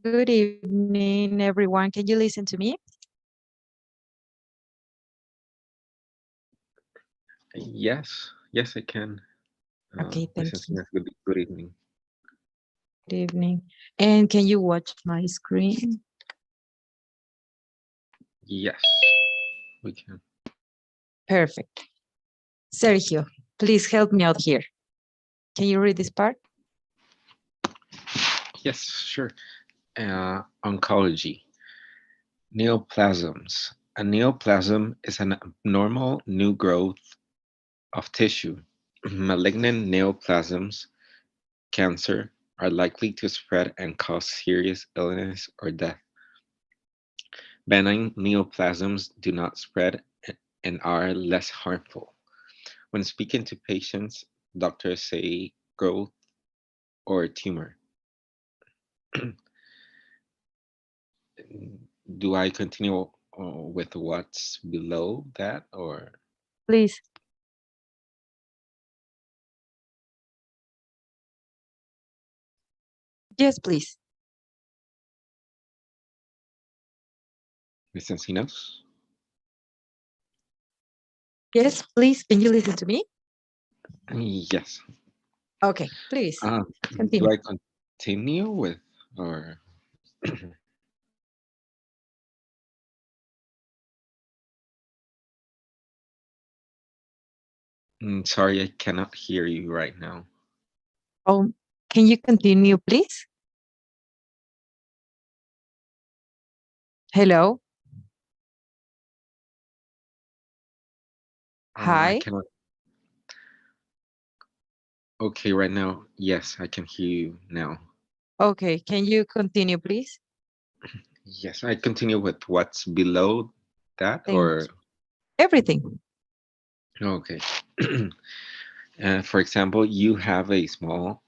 Good evening, everyone. Can you listen to me? Yes, yes, I can. Okay, thank Mrs. you. Smith, good evening. Good evening. And can you watch my screen? Yes, we can. Perfect. Sergio, please help me out here. Can you read this part? Yes, sure. Oncology. Neoplasms. A neoplasm is an abnormal new growth of tissue. Malignant neoplasms, cancer, are likely to spread and cause serious illness or death. Benign neoplasms do not spread and are less harmful. When speaking to patients, doctors say growth or tumor. Do I continue with what's below that, or Please. Yes, please. Ms. Encinos? Yes, please. Can you listen to me? Yes. Okay, please Do continue. I continue with, or sorry, I cannot hear you right now. Oh, can you continue, please? Hello. I Hi. cannot. Okay, right now, yes, I can hear you now. Okay, can you continue, please? Yes, I continue with what's below that, Thank or you. Everything. okay. For example, you have a small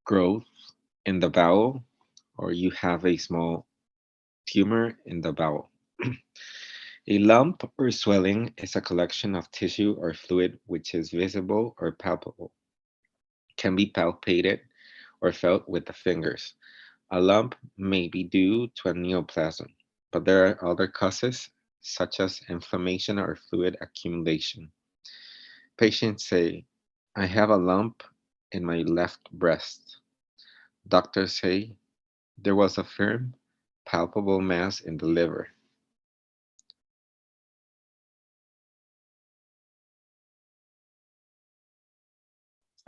growth in the bowel, or you have a small tumor in the bowel. A lump or swelling is a collection of tissue or fluid which is visible or palpable, can be palpated or felt with the fingers. A lump may be due to a neoplasm, but there are other causes such as inflammation or fluid accumulation. Patients say, I have a lump in my left breast. Doctors say there was a firm, palpable mass in the liver.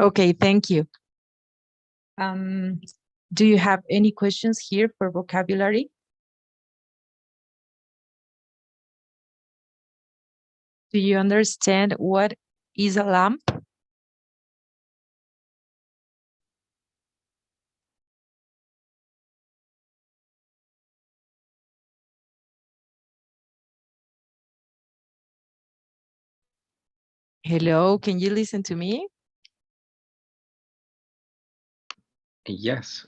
Okay, thank you. Um, do you have any questions here for vocabulary? Do you understand what is a lamp? Hello, can you listen to me? Yes,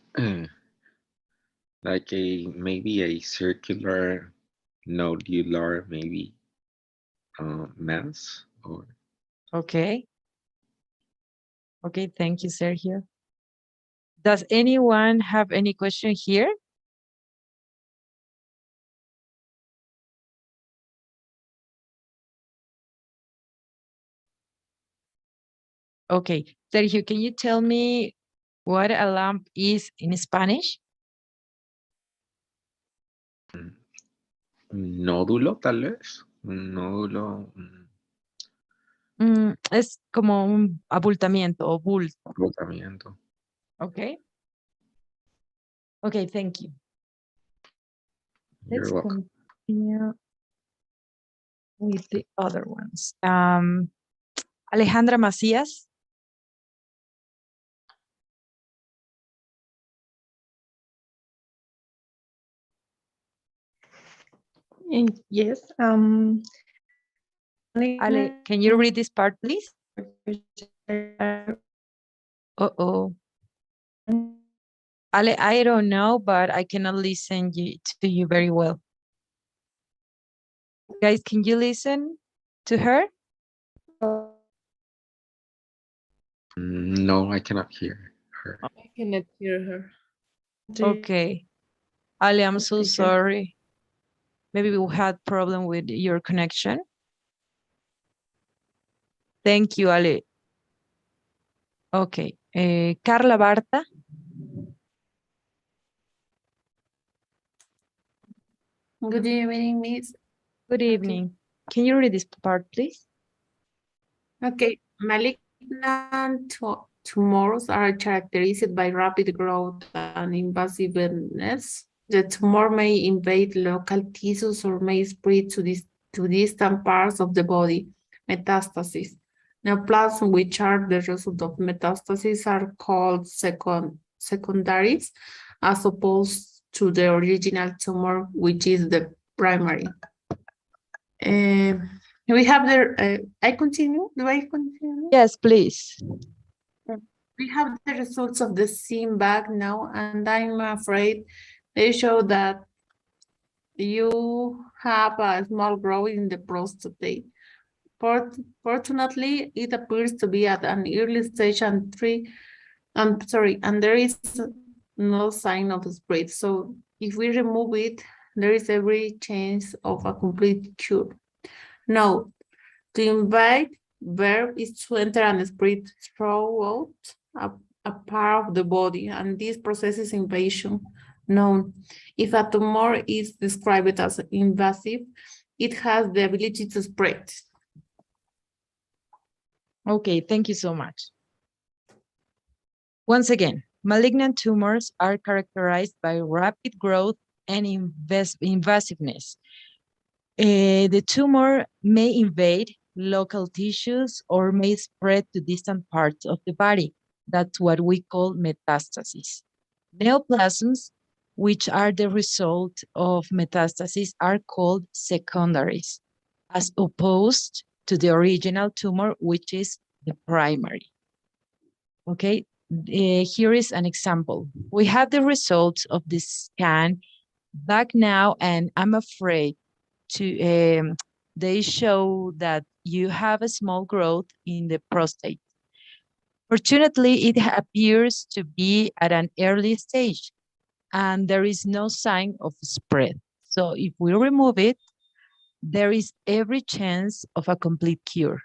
like a maybe a circular, nodular, maybe mass, or Okay. Okay, thank you, Sergio. Does anyone have any question here? Okay, Sergio, can you tell me what a lamp is in Spanish? nódulo, tal vez. Un nódulo, Es como un abultamiento o bulto. agotamiento. Okay. Okay, thank you. Let's You're welcome. continue with the other ones. Alejandra Macías. Yes. Ale, can you read this part, please? Uh-oh. Ale, I don't know, but I cannot listen to you very well. Guys, can you listen to her? No, I cannot hear her. I cannot hear her. Okay. Ali, I'm so Okay, good. sorry. Maybe we had problem with your connection. Thank you, Ali. Okay. Carla Barta. Good evening, Miss. Good Okay. evening. Can you read this part, please? Okay, malignant tumors are characterized by rapid growth and invasiveness. The tumor may invade local tissues or may spread to distant parts of the body. Metastasis. Neoplasms, which are the result of metastasis, are called secondaries, as opposed to the original tumor, which is the primary. We have I continue? Do I continue? Yes, please. We have the results of the SIM bag now, and I'm afraid they show that you have a small growth in the prostate. Fortunately, it appears to be at an early stage and there is no sign of spread. So if we remove it, there is every chance of a complete cure. Now, to invite verb is to enter and spread throughout a part of the body, and this process is invasion. Known. If a tumor is described as invasive, it has the ability to spread. Okay, thank you so much. Once again, malignant tumors are characterized by rapid growth and invasiveness. The tumor may invade local tissues or may spread to distant parts of the body. That's what we call metastasis. Neoplasms, which are the result of metastasis, are called secondaries, as opposed to the original tumor, which is the primary. Okay, here is an example. We have the results of the scan back now, and I'm afraid they show that you have a small growth in the prostate. Fortunately, it appears to be at an early stage and there is no sign of spread. So if we remove it, there is every chance of a complete cure.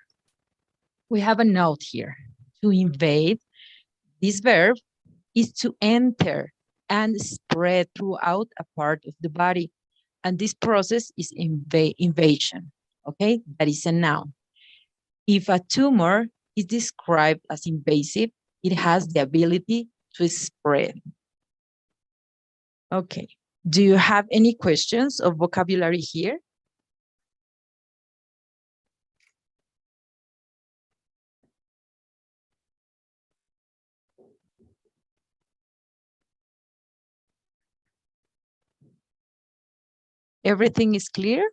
We have a note here. To invade, this verb is to enter and spread throughout a part of the body. And this process is invasion, okay? That is a noun. If a tumor is described as invasive, it has the ability to spread. Okay. Do you have any questions of vocabulary here? Everything is clear?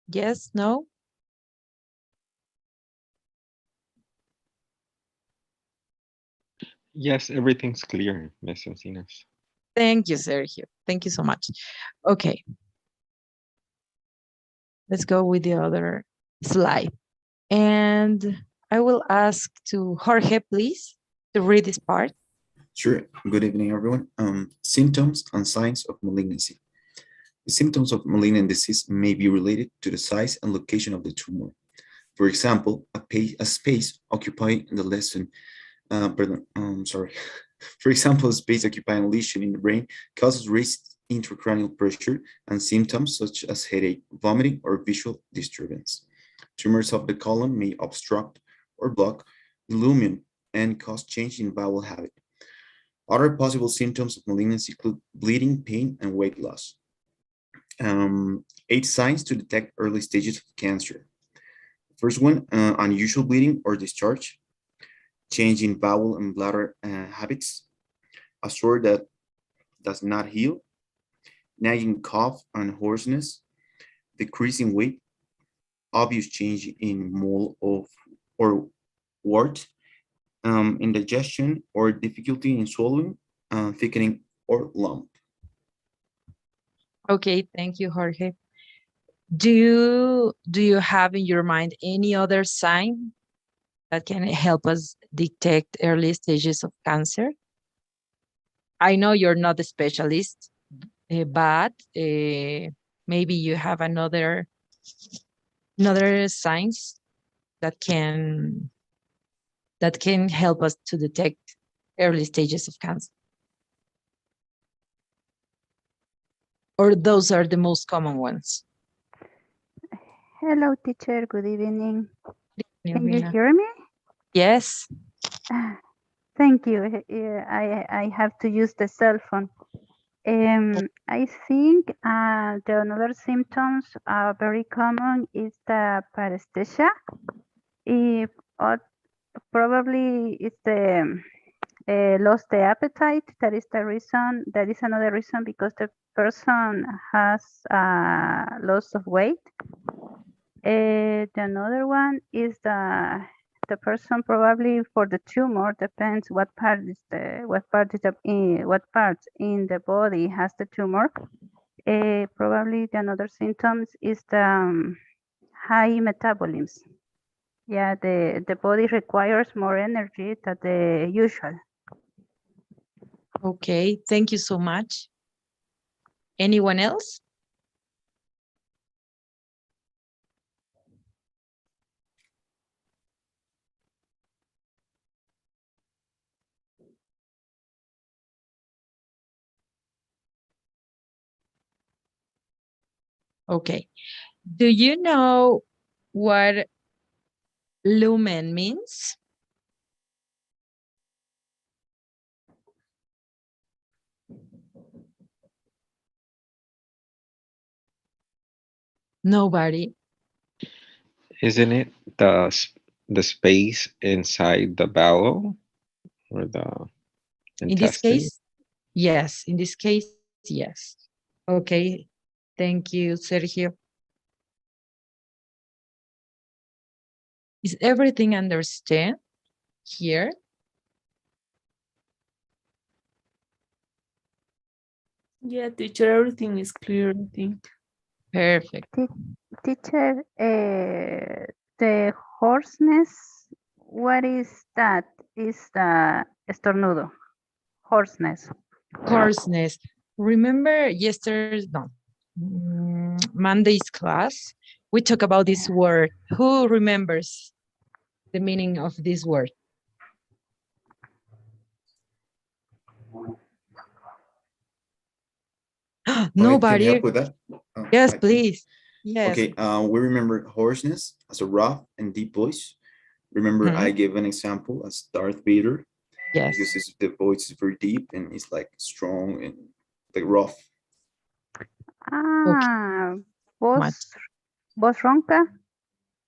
Yes, no? Yes, everything's clear, Miss Encinas. Thank you, Sergio. Thank you so much. Okay. Let's go with the other slide. And I will ask to Jorge, please, to read this part. Sure. Good evening, everyone. Symptoms and signs of malignancy. The symptoms of malignant disease may be related to the size and location of the tumor. For example, a space occupying the lesion, For example, a space occupying lesion in the brain causes raised intracranial pressure and symptoms such as headache, vomiting, or visual disturbance. Tumors of the colon may obstruct or block the lumen and cause change in bowel habit. Other possible symptoms of malignancy include bleeding, pain, and weight loss. 8 signs to detect early stages of cancer. First one, unusual bleeding or discharge, change in bowel and bladder habits, a sore that does not heal, nagging cough and hoarseness, decreasing weight, obvious change in mole or wart, indigestion or difficulty in swallowing, thickening or lump. Okay, thank you, Jorge. Do you have in your mind any other sign that can help us detect early stages of cancer? I know you're not a specialist, but maybe you have another signs that can help us to detect early stages of cancer. Or those are the most common ones. Hello, teacher. Good evening. Can you Irina. hear me? Yes. Thank you. I have to use the cell phone. I think the another symptoms are very common is the paresthesia. If probably it's the lost the appetite. That is the reason. That is another reason because the person has loss of weight. The another one is the person probably for the tumor depends what part is the what part in the body has the tumor. Probably the another symptoms is the high metabolism. Yeah, the body requires more energy than the usual. Okay. Thank you so much. Anyone else? Okay. Do you know what lumen means? Nobody. Isn't it the space inside the bowel or the In this intestine? case, yes. In this case, yes. Okay. Thank you, Sergio. Is everything understand here? Yeah, teacher, everything is clear, I think. Perfect. Teacher, the hoarseness, what is that? Is the estornudo, hoarseness. Hoarseness. Remember yesterday's, no, Monday's class, we talk about this word. Who remembers the meaning of this word? I can Nobody. help with that. Yes, I can. please. Yes. Okay, we remember hoarseness as a rough and deep voice. Remember, Mhm. I gave an example as Darth Vader because Yes. the voice is very deep and it's like strong and like rough. Okay. Ah, Much. voz ronca.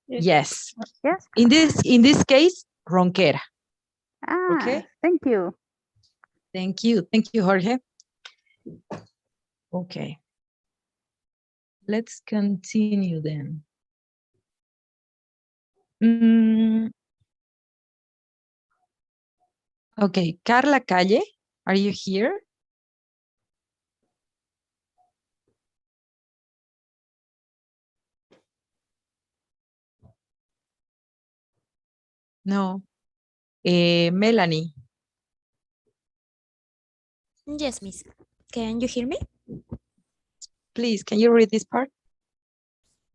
Yes. Yes. In this case, ronquera. Ah, Okay. thank you. Thank you. Thank you, Jorge. Okay. Let's continue then. Mm, okay. Carla Calle, are you here? No. Melanie, Yes, miss. Can you hear me? please, can you read this part?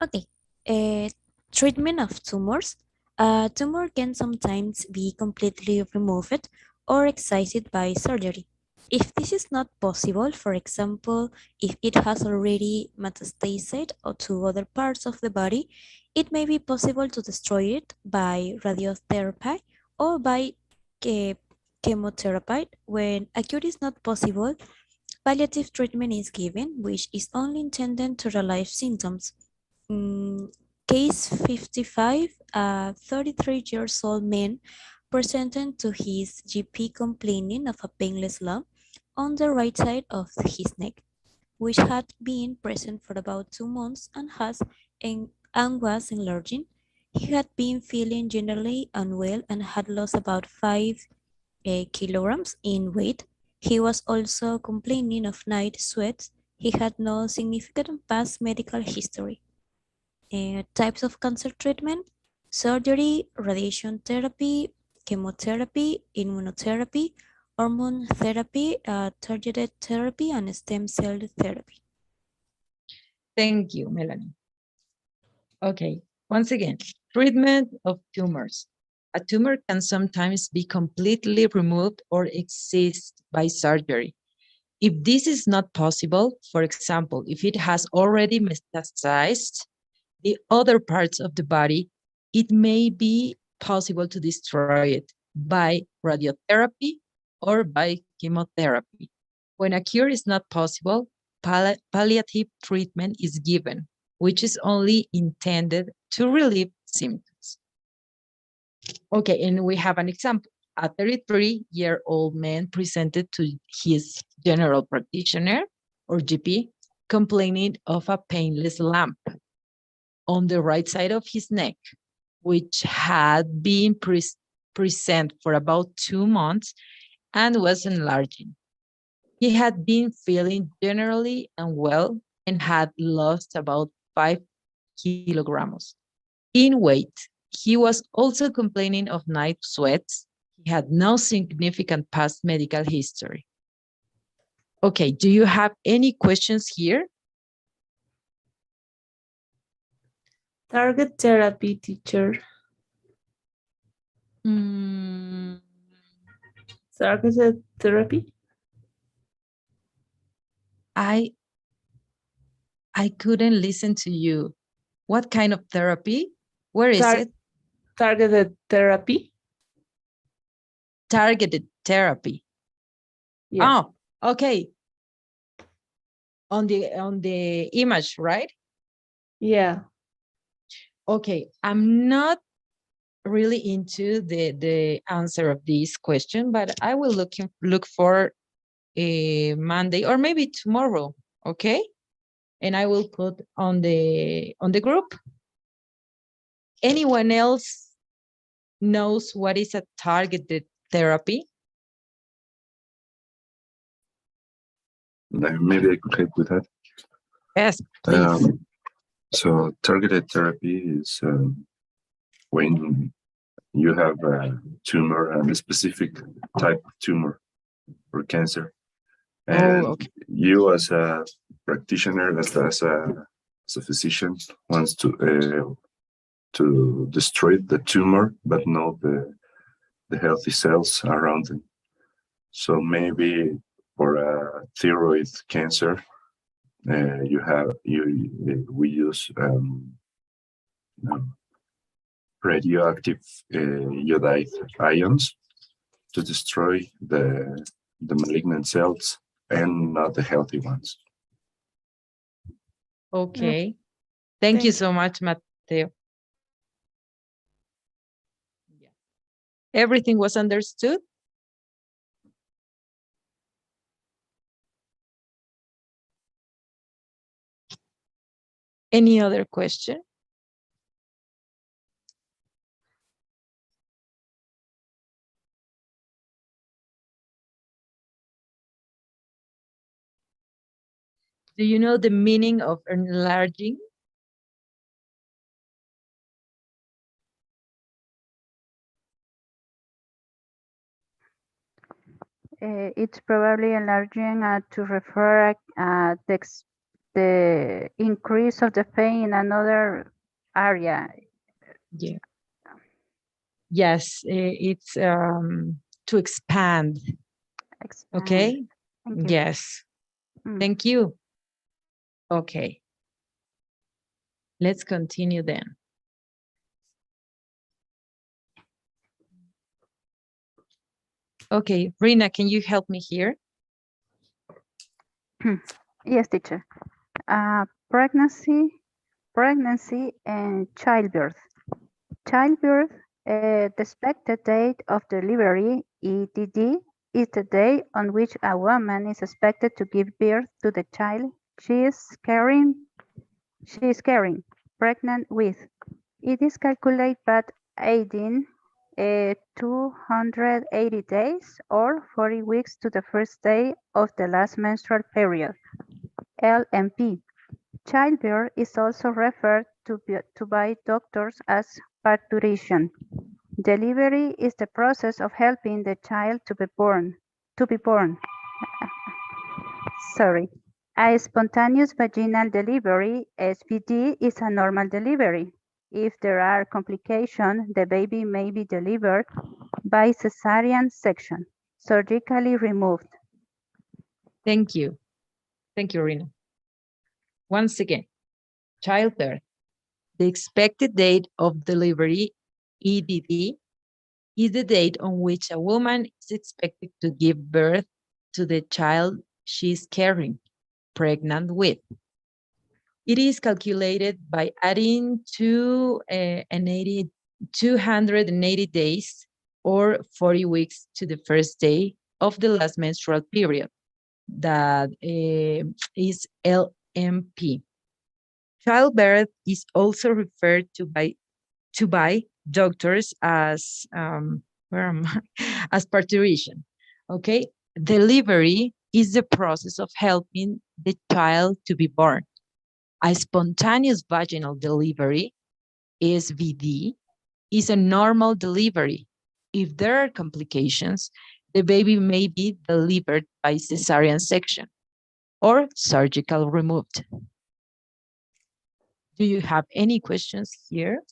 Okay. Uh, Treatment of tumors. A tumor can sometimes be completely removed or excised by surgery. If this is not possible, for example, if it has already metastasized to other parts of the body, it may be possible to destroy it by radiotherapy or by che- chemotherapy. When a cure is not possible, palliative treatment is given, which is only intended to relieve symptoms. Mm, Case 55, a 33 years old man presented to his GP complaining of a painless lump on the right side of his neck, which had been present for about 2 months and was enlarging. He had been feeling generally unwell and had lost about 5 kilograms in weight. He was also complaining of night sweats. He had no significant past medical history. Types of cancer treatment: surgery, radiation therapy, chemotherapy, immunotherapy, hormone therapy, targeted therapy, and stem cell therapy. Thank you, Melanie. Okay, once again, treatment of tumors. A tumor can sometimes be completely removed or excised by surgery. If this is not possible, for example, if it has already metastasized the other parts of the body, it may be possible to destroy it by radiotherapy or by chemotherapy. When a cure is not possible, palliative treatment is given, which is only intended to relieve symptoms. Okay, and we have an example. A 33-year-old man presented to his general practitioner or GP complaining of a painless lump on the right side of his neck, which had been present for about 2 months and was enlarging. He had been feeling generally unwell and had lost about 5 kilograms in weight. He was also complaining of night sweats. He had no significant past medical history. Okay, do you have any questions here? Target therapy, teacher. Mm, Targeted therapy. I couldn't listen to you. What kind of therapy? Where is Tar- it? Targeted therapy. Targeted therapy. Yes. Oh, okay. On the image, right? Yeah. Okay, I'm not really into the answer of this question, but I will look for a Monday or maybe tomorrow, okay? And I will put on the group. Anyone else knows what is a targeted therapy? Maybe I could help with that. Yes, please. So targeted therapy is when you have a tumor and a specific type of tumor or cancer, and okay. you as a practitioner, as a physician, wants to destroy the tumor, but not the healthy cells around it. So maybe for a thyroid cancer, we use radioactive iodide ions to destroy the malignant cells and not the healthy ones. Okay. Thank you Thank so much, Mateo. Everything was understood? Any other question? Do you know the meaning of enlarging? It's probably enlarging to refer the increase of the pain in another area. Yeah. Yes, it's to expand. Expand. Okay. Thank you. Yes. Mm. Thank you. Okay. Let's continue then. Okay, Rina, can you help me here? Yes, teacher. Pregnancy and childbirth. Childbirth, the expected date of delivery, EDD, is the day on which a woman is expected to give birth to the child she is carrying, pregnant with. It is calculated by adding 280 days or 40 weeks to the first day of the last menstrual period, LMP. Childbirth is also referred by doctors as parturition. Delivery is the process of helping the child to be born. Sorry. A spontaneous vaginal delivery, SVD, is a normal delivery. If there are complications, the baby may be delivered by cesarean section, surgically removed. Thank you. Thank you, Rina. Once again, childbirth. The expected date of delivery, EDD, is the date on which a woman is expected to give birth to the child she is carrying, pregnant with. It is calculated by adding 280 days or 40 weeks to the first day of the last menstrual period. That is LMP. Childbirth is also referred to by doctors as as parturition. Okay, delivery is the process of helping the child to be born. A spontaneous vaginal delivery, SVD, is a normal delivery. If there are complications, the baby may be delivered by cesarean section or surgical removed. Do you have any questions here?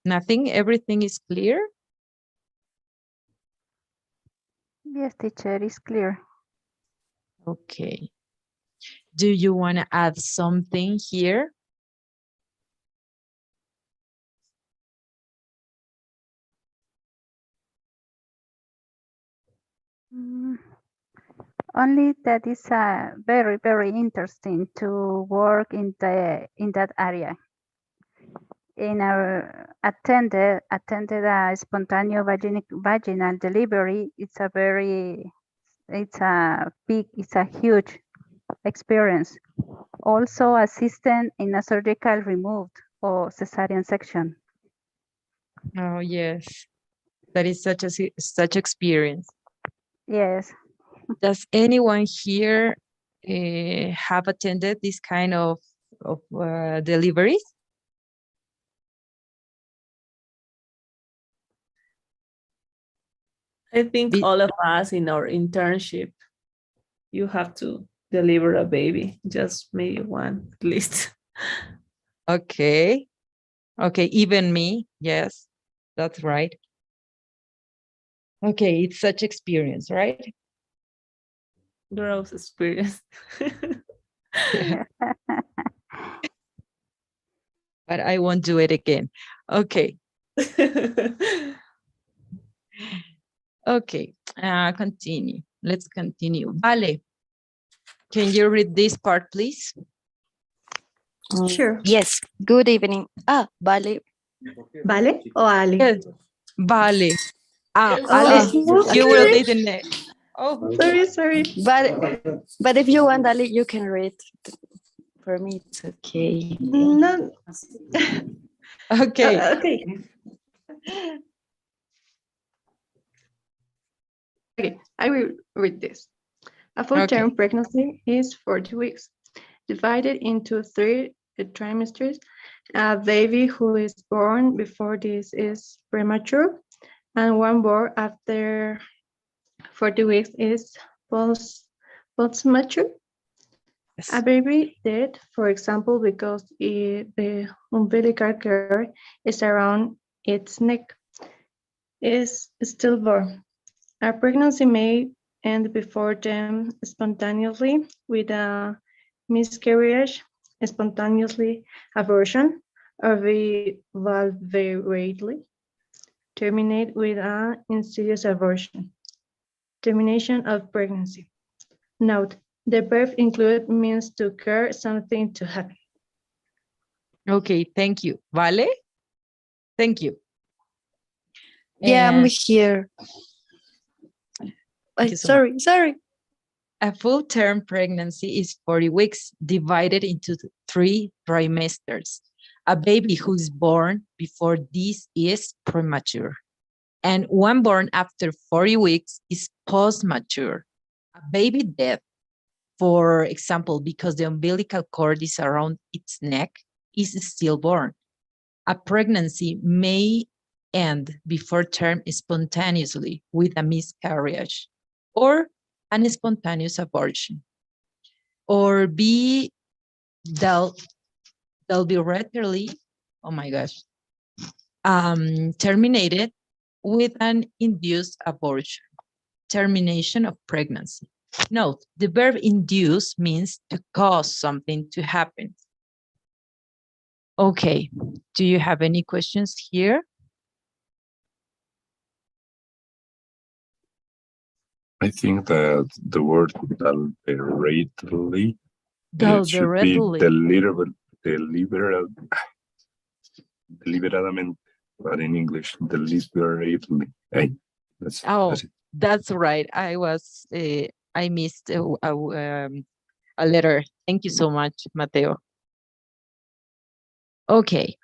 Nothing? Everything is clear? Yes, teacher, it's clear. Okay. Do you want to add something here? Only that is very, very interesting to work in that area. In our attended a spontaneous vaginal delivery. It's a huge experience. Also assistant in a surgical removed or cesarean section. Oh, yes. That is such experience. Yes. Does anyone here have attended this kind of deliveries? I think all of us in our internship, you have to deliver a baby, just maybe one at least. Okay. Okay, even me. Yes, that's right. Okay, it's such experience, right? Gross experience. But I won't do it again. Okay. Okay, continue. Let's continue. Vale, can you read this part, please? Sure. Yes. Good evening. Vale. ¿Vale o Ali? Yes. Vale. Oh, Ali, you will sorry. be the next. Oh, Sorry. But if you want, Ali, you can read. For me, it's okay. No. okay. Okay. Okay, I will read this. A full-term pregnancy is 40 weeks, divided into 3 trimesters. A baby who is born before this is premature, and one born after 40 weeks is post-mature. Yes. A baby dead, for example, because the umbilical cord is around its neck, is stillborn. A pregnancy may end before them spontaneously with a miscarriage, spontaneously abortion, or be valverately terminate with an insidious abortion. Termination of pregnancy. Note, the verb include means to occur, something to happen. Okay, thank you. Vale? Thank you. Yeah, I'm here. Thank you so much. Sorry. A full-term pregnancy is 40 weeks divided into 3 trimesters. A baby who's born before this is premature, and one born after 40 weeks is post-mature. A baby death, for example, because the umbilical cord is around its neck, is stillborn. A pregnancy may end before term spontaneously with a miscarriage or an spontaneous abortion, or they'll be readily, oh my gosh, terminated with an induced abortion, termination of pregnancy. Note, the verb induce means to cause something to happen. Okay, do you have any questions here? I think that the word deliberately, it should be Deliberately. deliberadamente, but in English, deliberately. Hey, that's it. That's right. I missed a letter. Thank you so much, Mateo. Okay.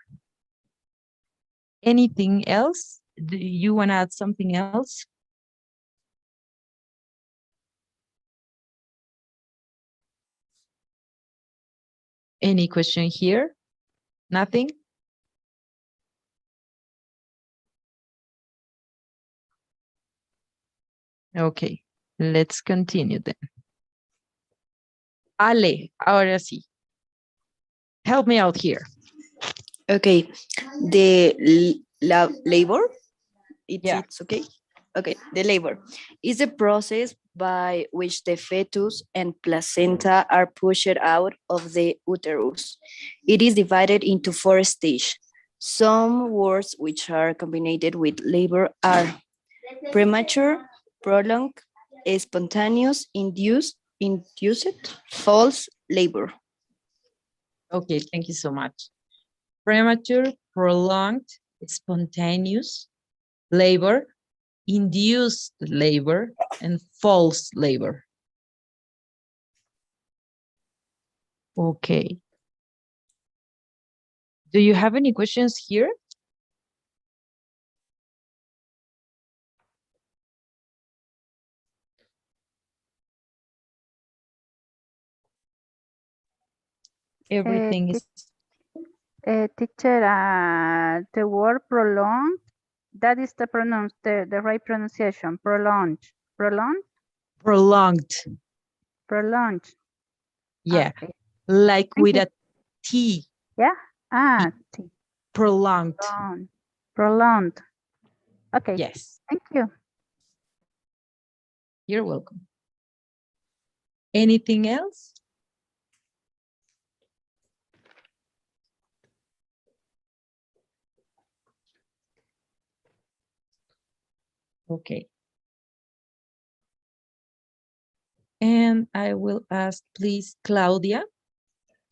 Anything else? Do you want to add something else? Any question here? Nothing? Okay, let's continue then. Ale, ahora sí. Help me out here. Okay, the labor, it's okay. Okay, the labor is the process by which the fetus and placenta are pushed out of the uterus. It is divided into 4 stages. Some words which are combined with labor are premature, prolonged, spontaneous, induced, false labor. Okay, thank you so much. Premature, prolonged, spontaneous, labor, induced labor, and false labor. Okay. Do you have any questions here? Everything is... Teacher, the word prolonged, that is the right pronunciation, prolonged. Prolonged? Prolonged. Prolonged. Yeah, okay. like with a T. Yeah, T. Prolonged. Prolonged. Okay. Yes. Thank you. You're welcome. Anything else? Okay. And I will ask, please, Claudia,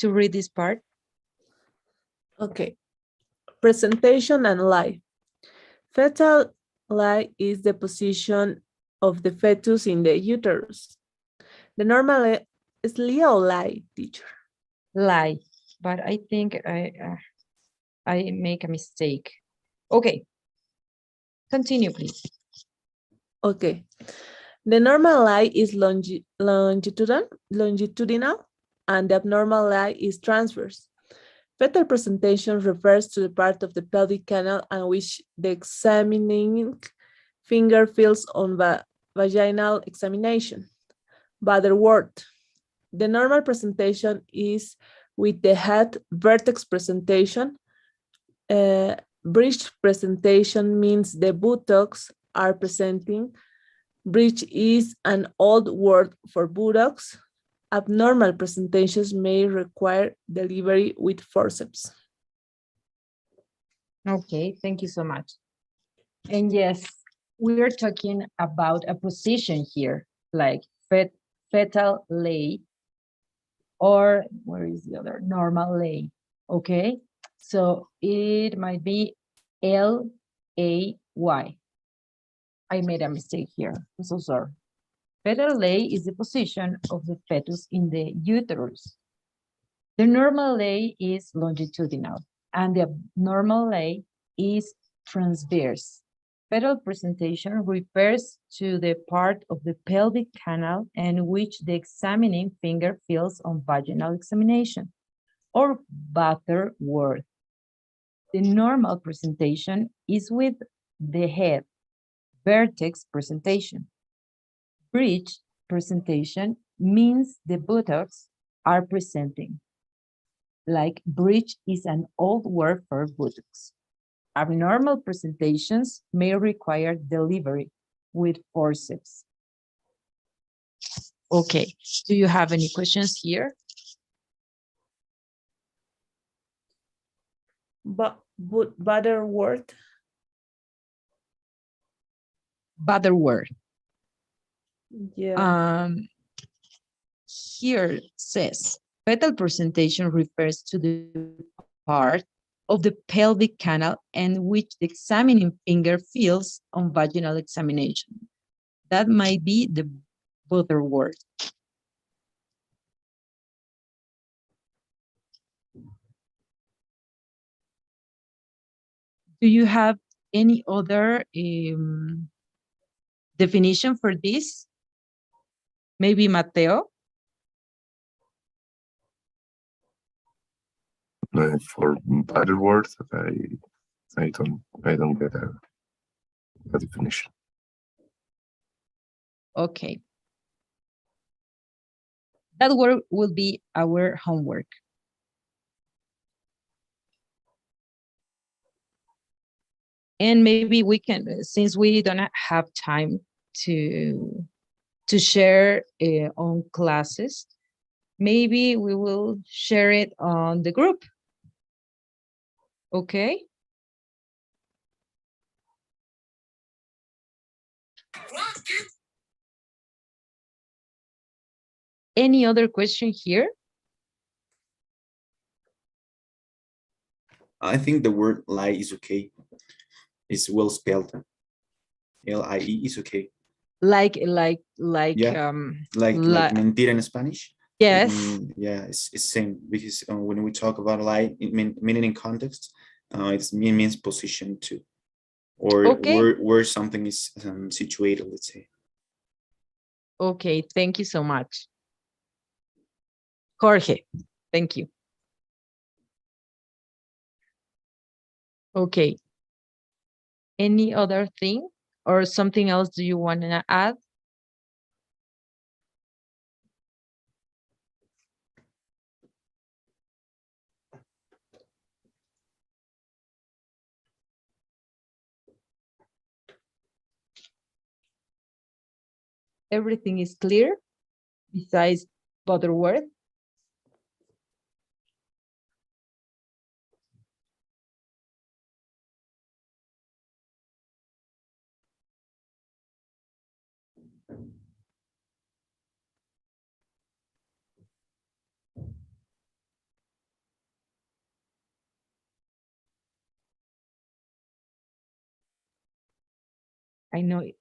to read this part. Okay. Presentation and lie. Fetal lie is the position of the fetus in the uterus. The normal is Leo lie, teacher. Lie, but I think I make a mistake. Okay. Continue, please. Okay. The normal lie is longitudinal, and the abnormal lie is transverse. Fetal presentation refers to the part of the pelvic canal on which the examining finger feels on vaginal examination. By the word, the normal presentation is with the head vertex presentation. Bridge presentation means the buttocks are presenting. Bridge is an old word for buttocks. Abnormal presentations may require delivery with forceps. Okay, thank you so much. And yes, we are talking about a position here, like fetal lay, or where is the other? Normal lay, okay? So it might be L-A-Y. I made a mistake here, I'm so sorry. Fetal lay is the position of the fetus in the uterus. The normal lay is longitudinal, and the abnormal lay is transverse. Fetal presentation refers to the part of the pelvic canal in which the examining finger feels on vaginal examination, or butterworth. The normal presentation is with the head, vertex presentation. Bridge presentation means the buttocks are presenting. Like bridge is an old word for buttocks. Abnormal presentations may require delivery with forceps. Okay, do you have any questions here? Butterworth. Butterworth. Yeah. Here says, fetal presentation refers to the part of the pelvic canal and which the examining finger feels on vaginal examination. That might be the Butterworth. Do you have any other definition for this? Maybe Mateo? For Butterworth, I don't get a definition. Okay. That word will be our homework. And maybe we can, since we don't have time to share on classes, maybe we will share it on the group. Okay? Any other question here? I think the word lie is okay. It's well spelled. L-I-E is okay. Like yeah, like mentira in Spanish. Yes. Yeah, it's same because when we talk about lie, it meaning in context, it means position too, or okay. where something is situated. Let's say. Okay, thank you so much, Jorge. Thank you. Okay. Any other thing or something else do you want to add? Everything is clear besides Butterworth?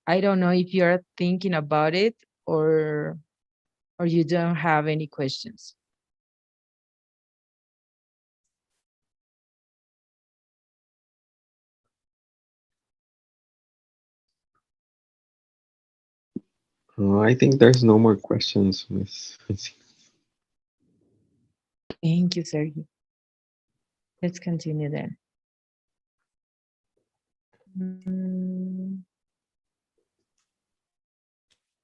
I don't know if you're thinking about it or you don't have any questions. I think there's no more questions, Miss. Thank you, Sergio. Let's continue then.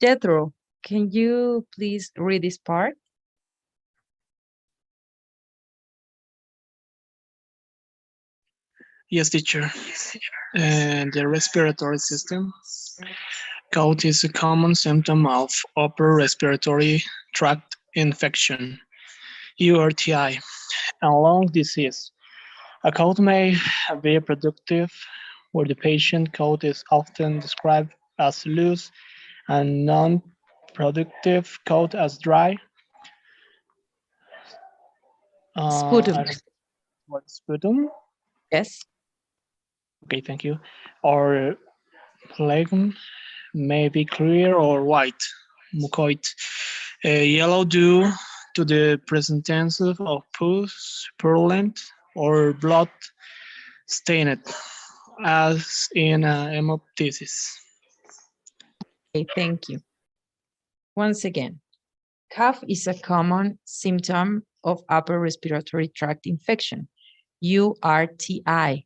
Jethro, can you please read this part? Yes, teacher. The respiratory system. Cold is a common symptom of upper respiratory tract infection, URTI, and lung disease. A cold may be productive, where the patient cold is often described as loose and non-productive cold as dry. Sputum. What sputum? Yes. Okay, thank you. Or phlegm may be clear or white. mucoid. Yellow due to the presence of pus, purulent, or blood stained, as in hemoptysis. Okay, thank you. Once again, cough is a common symptom of upper respiratory tract infection, URTI,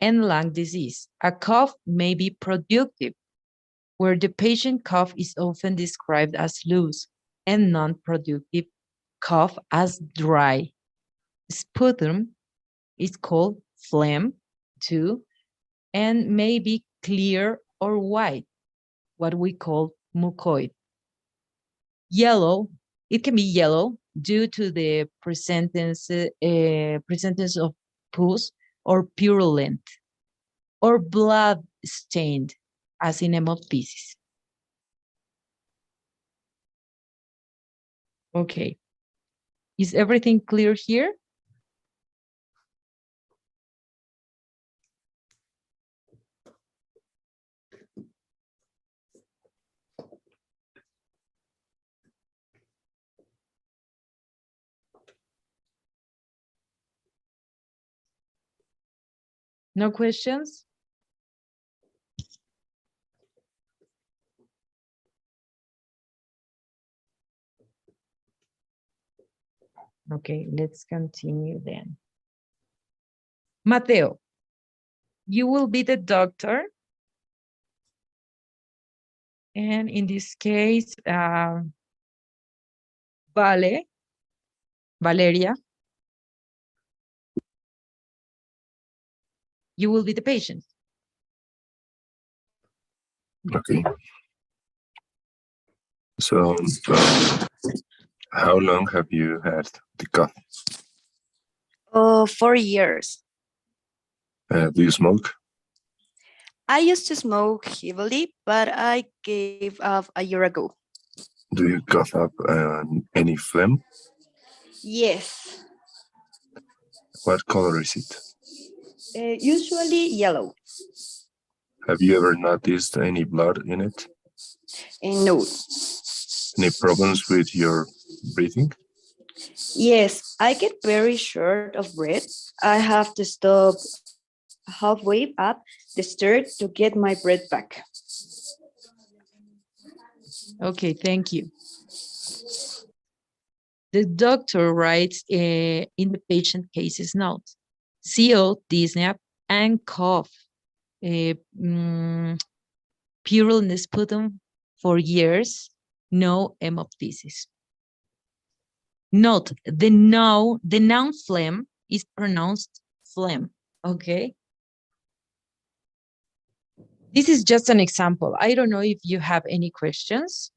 and lung disease. A cough may be productive, where the patient cough is often described as loose, and non-productive cough as dry. Sputum is called phlegm too, and may be clear or white, what we call mucoid. Yellow, it can be yellow due to the presence of pus or purulent, or blood stained, as in hemoptysis. Okay, is everything clear here? No questions? Okay, let's continue then. Mateo, you will be the doctor. And in this case, Valeria, you will be the patient. Okay. So, how long have you had the cough? 4 years. Do you smoke? I used to smoke heavily, but I gave up a year ago. Do you cough up any phlegm? Yes, What color is it? usually yellow. Have you ever noticed any blood in it? No. Any problems with your breathing? Yes, I get very short of breath. I have to stop halfway up the stairs to get my breath back. Okay, thank you. The doctor writes in the patient cases note, CO, dyspnea, and cough. Purulent sputum for years, no hemoptysis. Note, the noun phlegm is pronounced phlegm, okay? This is just an example. I don't know if you have any questions.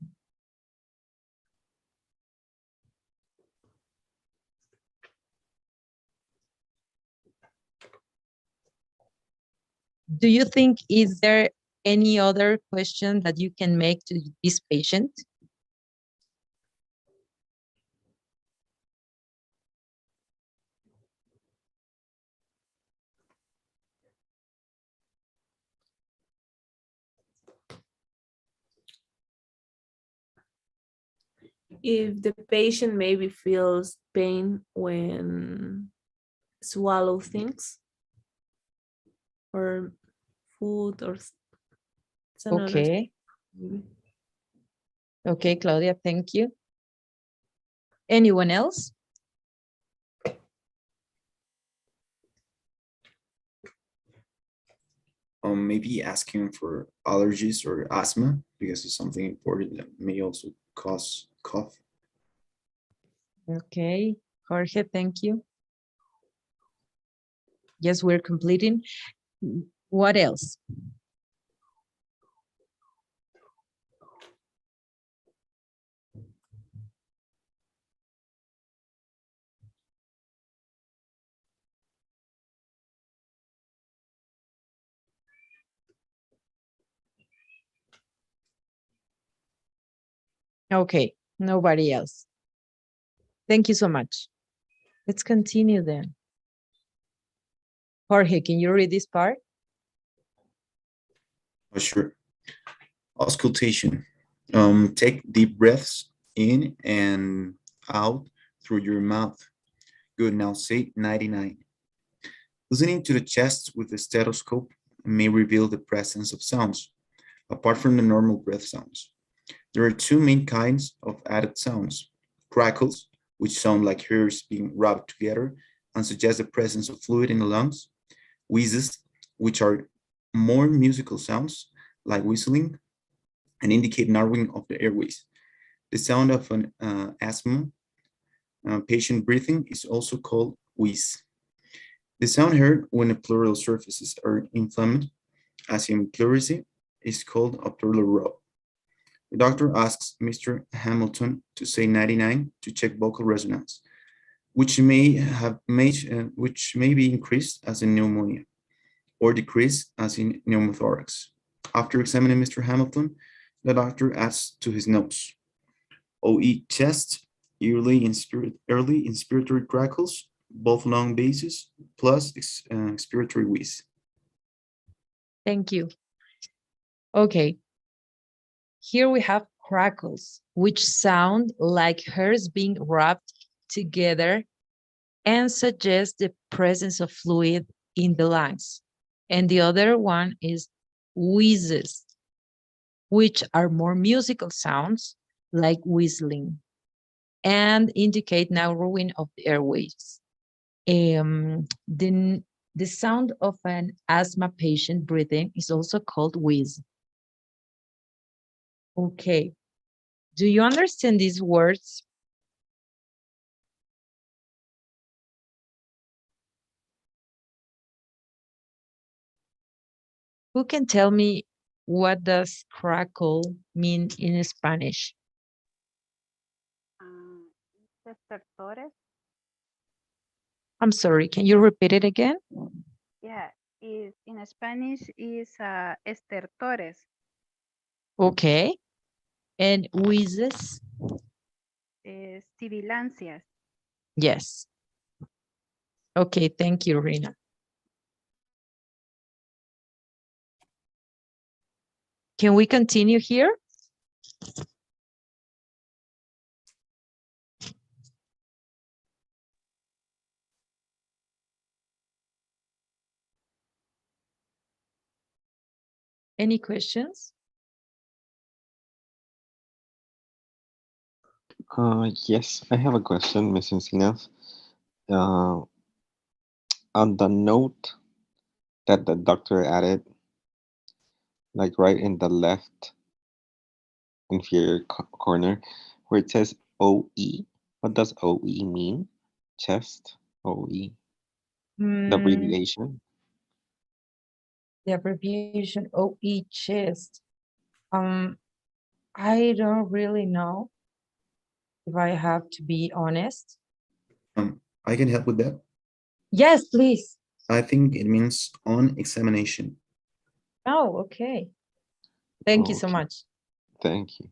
Do you think, is there any other question that you can make to this patient? If the patient maybe feels pain when swallow things or food or it's another. Okay. Okay, Claudia, thank you. Anyone else? Maybe asking for allergies or asthma because it's something important that may also cause cough. Okay, Jorge, thank you. Yes, we're completing. What else? Okay, nobody else. Thank you so much. Let's continue then. Jorge, can you read this part? Oh, sure. Auscultation. Take deep breaths in and out through your mouth. Good, now say 99. Listening to the chest with the stethoscope may reveal the presence of sounds, apart from the normal breath sounds. There are two main kinds of added sounds: crackles, which sound like hairs being rubbed together and suggest the presence of fluid in the lungs; wheezes, which are more musical sounds, like whistling, and indicate narrowing of the airways. The sound of an asthma patient breathing is also called wheeze. The sound heard when the pleural surfaces are inflamed, as in pleurisy, is called a pleural rub. The doctor asks Mr. Hamilton to say 99 to check vocal resonance, which may be increased as in pneumonia or decreased as in pneumothorax. After examining Mr. Hamilton, the doctor adds to his notes: OE chest, early inspiratory crackles, both long bases, plus expiratory wheeze. Thank you. Okay, here we have crackles, which sound like hairs being rubbed together and suggest the presence of fluid in the lungs. And the other one is wheezes, which are more musical sounds like whistling and indicate narrowing of the airways. The sound of an asthma patient breathing is also called wheeze. Okay, do you understand these words? Who can tell me what does crackle mean in Spanish? Estertores. I'm sorry, can you repeat it again? Yeah, is in Spanish is estertores. Okay, and wheezes? Sibilancias. Yes. Okay, thank you, Rina. Can we continue here? Any questions? Yes, I have a question, Ms. Encinas. Uh, on the note that the doctor added, like right in the left inferior corner, where it says OE, what does OE mean? Chest, OE, the abbreviation. The abbreviation OE chest. I don't really know, if I have to be honest. I can help with that. Yes, please. I think it means on examination. Oh, okay. Thank you so Okay, much. thank you.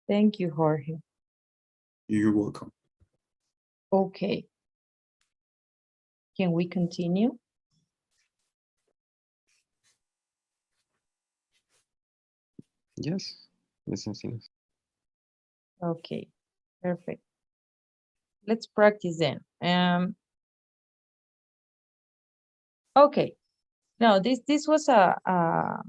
Thank you, Jorge. You're welcome. Okay. Can we continue? Yes, Ms. Encinas. Okay, perfect. Let's practice then. Okay. No, this was a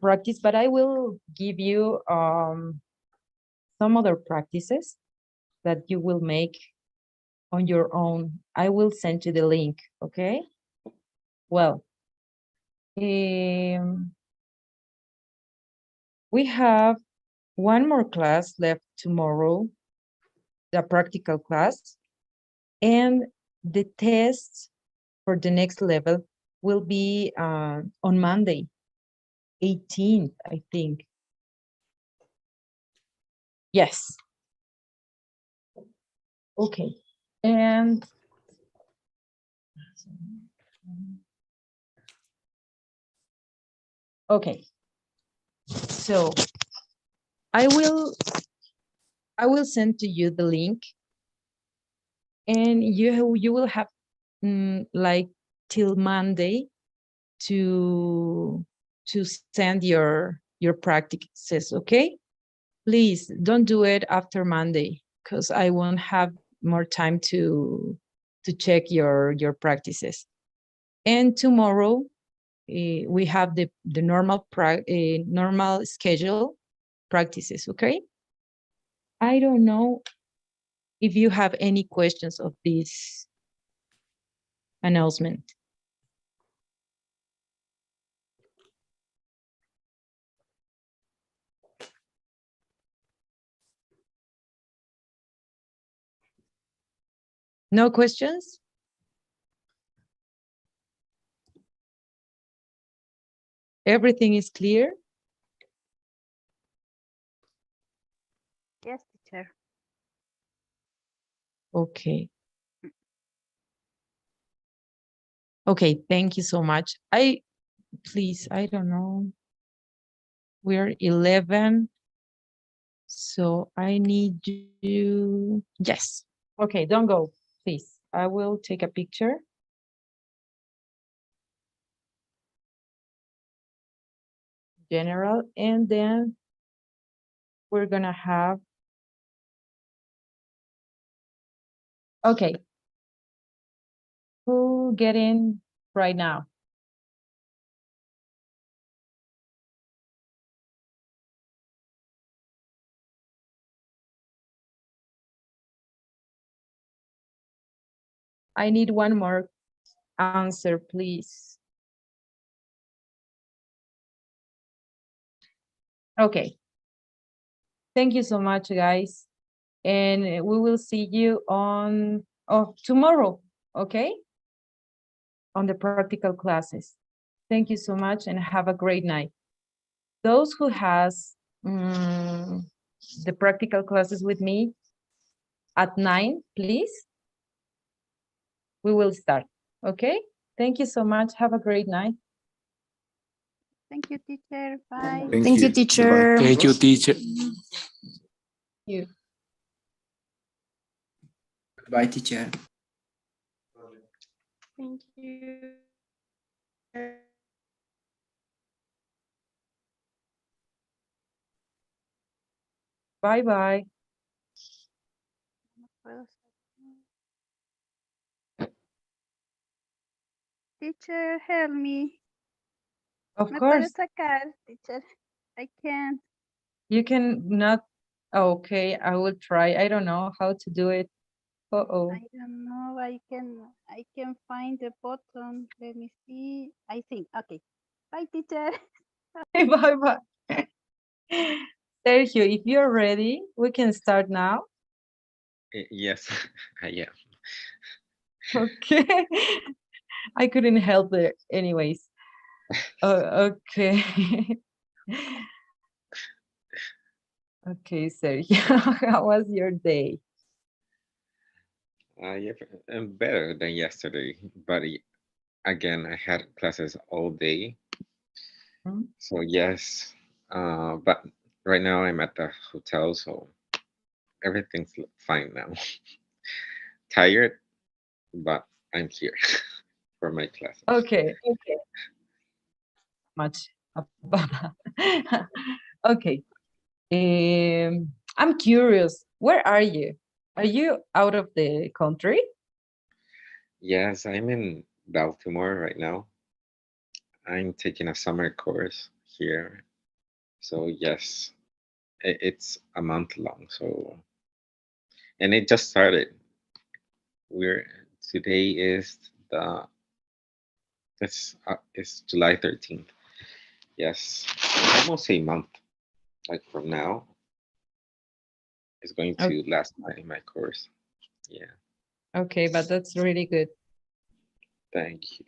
practice, but I will give you some other practices that you will make on your own. I will send you the link, okay? Well, we have one more class left tomorrow, the practical class, and the test for the next level will be on Monday, 18th, I think. Yes. Okay. And okay. So I will send to you the link, and you will have like till Monday to to send your practices, okay? Please don't do it after Monday because I won't have more time to check your practices. And tomorrow we have the normal normal schedule practices, okay? I don't know if you have any questions of this announcement. No questions? Everything is clear? Yes, teacher. Okay. Okay, thank you so much. Please, I don't know. We're 11. So I need you. Yes. Okay, don't go, please. I will take a picture. General, and then we're gonna have. Okay. Who get in right now? I need one more answer, please. Okay. Thank you so much, guys. And we will see you on tomorrow, okay? On the practical classes. Thank you so much and have a great night. Those who has the practical classes with me at 9, please. We will start, okay? Thank you so much. Have a great night. Thank you, teacher. Bye. Thank you, teacher. Thank you, teacher. You. Bye, teacher. Thank you. Bye-bye. Teacher, help me. Of Me puede course. sacar, teacher. I can't. You can not. Okay, I will try. I don't know how to do it. Uh-oh. I don't know. I can find the button. Let me see. I think. Okay. Bye, teacher. Bye-bye. Sergio, if you're ready, we can start now. Yes, I am. Okay. I couldn't help it anyways. Okay. Okay, Sergio, how was your day? Yeah, I'm better than yesterday, but again, I had classes all day. So yes, but right now I'm at the hotel, so everything's fine now. Tired, but I'm here for my classes. Okay. Much about that. Okay. I'm curious, where are you? Are you out of the country? Yes, I'm in Baltimore right now. I'm taking a summer course here. So yes, it's a month long. So, and it just started. We're Today is it's July 13th. Yes, almost a month. Like from now, it's going to last my course. Yeah. Okay, but that's really good. Thank you.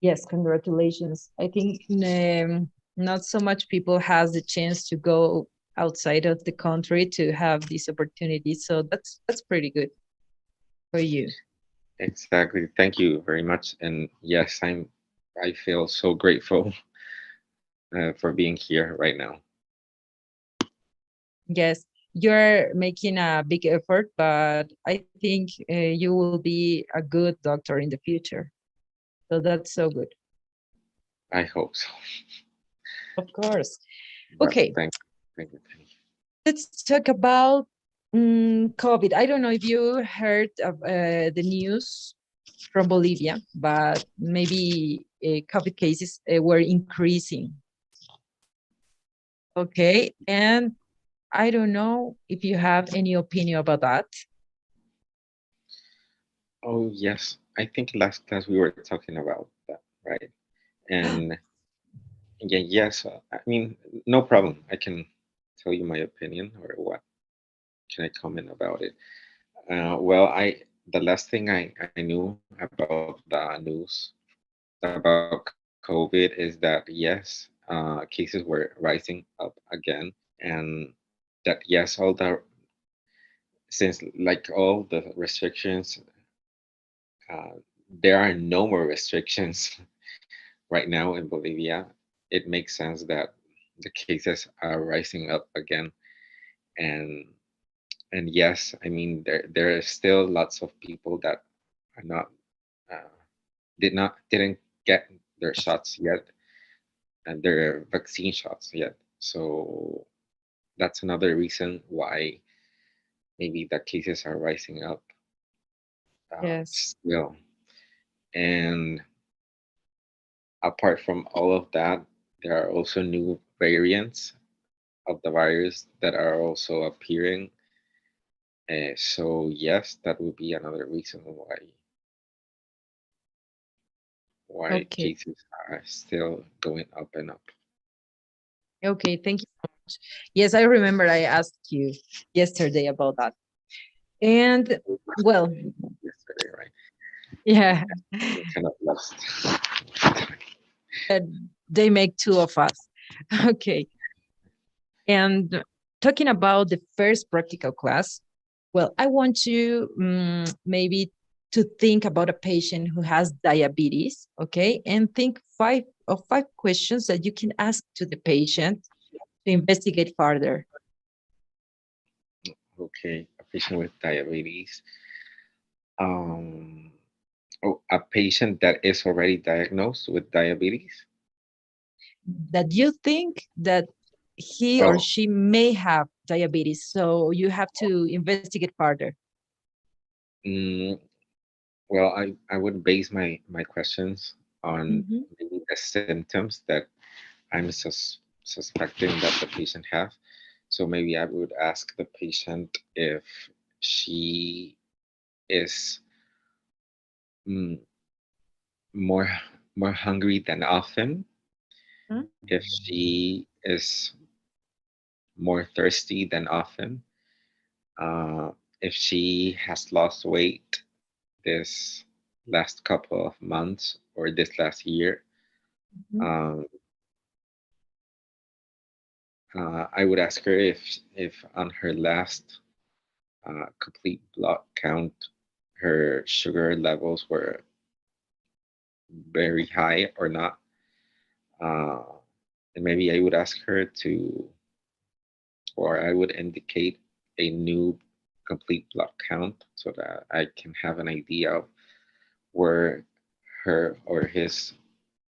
Yes, congratulations. I think not so much people has the chance to go outside of the country to have this opportunity. So that's pretty good for you. Exactly. Thank you very much. And yes, I feel so grateful for being here right now. Yes, you're making a big effort, but I think you will be a good doctor in the future. So that's so good. I hope so. Of course. But Okay, thank you, Penny. let's talk about COVID. I don't know if you heard of the news from Bolivia, but maybe COVID cases were increasing. Okay, and I don't know if you have any opinion about that. Oh yes, I think last class we were talking about that, right? And yeah, yes, I mean, no problem. I can tell you my opinion or what can I comment about it. Well, the last thing I knew about the news about COVID is that yes, cases were rising up again, and that yes, all the since like all the restrictions, uh, there are no more restrictions right now in Bolivia. It makes sense that the cases are rising up again, and yes, I mean there are still lots of people that are not uh, didn't get their shots yet and their vaccine shots yet. So that's another reason why maybe the cases are rising up Yes. still. And apart from all of that, there are also new variants of the virus that are also appearing. So yes, that would be another reason why Okay. cases are still going up and up. Okay. Thank you so much. Yes, I remember I asked you yesterday about that. And well, Yesterday, right? yeah, I'm kind of lost. uh, they make two of us. Okay. And talking about the first practical class, well, I want you maybe to think about a patient who has diabetes, okay? And think five questions that you can ask to the patient to investigate further. Okay, a patient with diabetes. Um, oh, a patient that is already diagnosed with diabetes. That you think that he or Oh, she may have diabetes. So you have to investigate further. mm, well, I would base my questions on Mhm. maybe the symptoms that I'm suspecting that the patient have. So maybe I would ask the patient if she is mm, more more hungry than often, Mhm. if she is more thirsty than often, uh, if she has lost weight this last couple of months or this last year. Mhm. Um, I would ask her if on her last complete blood count, her sugar levels were very high or not. Uh, and maybe I would ask her to, or I would indicate a new complete blood count so that I can have an idea of where her or his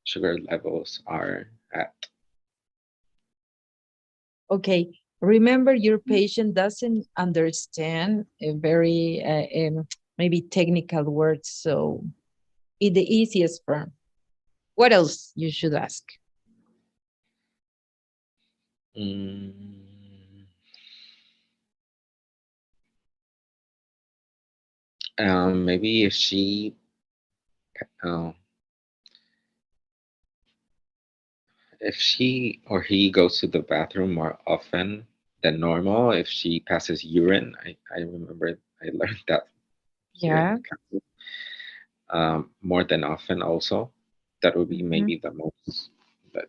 sugar levels are at. Okay. Remember, your patient doesn't understand a very maybe technical words. So, in the easiest form. What else you should ask? Mm, maybe uh, if she or he goes to the bathroom more often than normal, if she passes urine, I remember I learned that here in Yeah. the campus, more than often also. That would be Mhm. maybe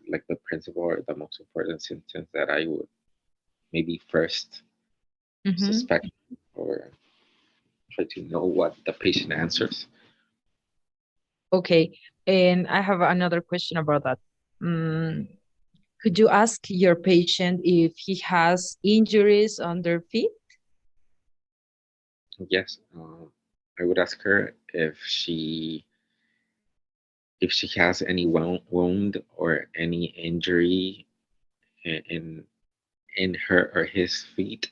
like the principal or the most important symptoms that I would maybe first Mhm. suspect or try to know what the patient answers. Okay. And I have another question about that. Mm, could you ask your patient if he has injuries on their feet? Yes, I would ask her if if she has any wound or any injury in her or his feet,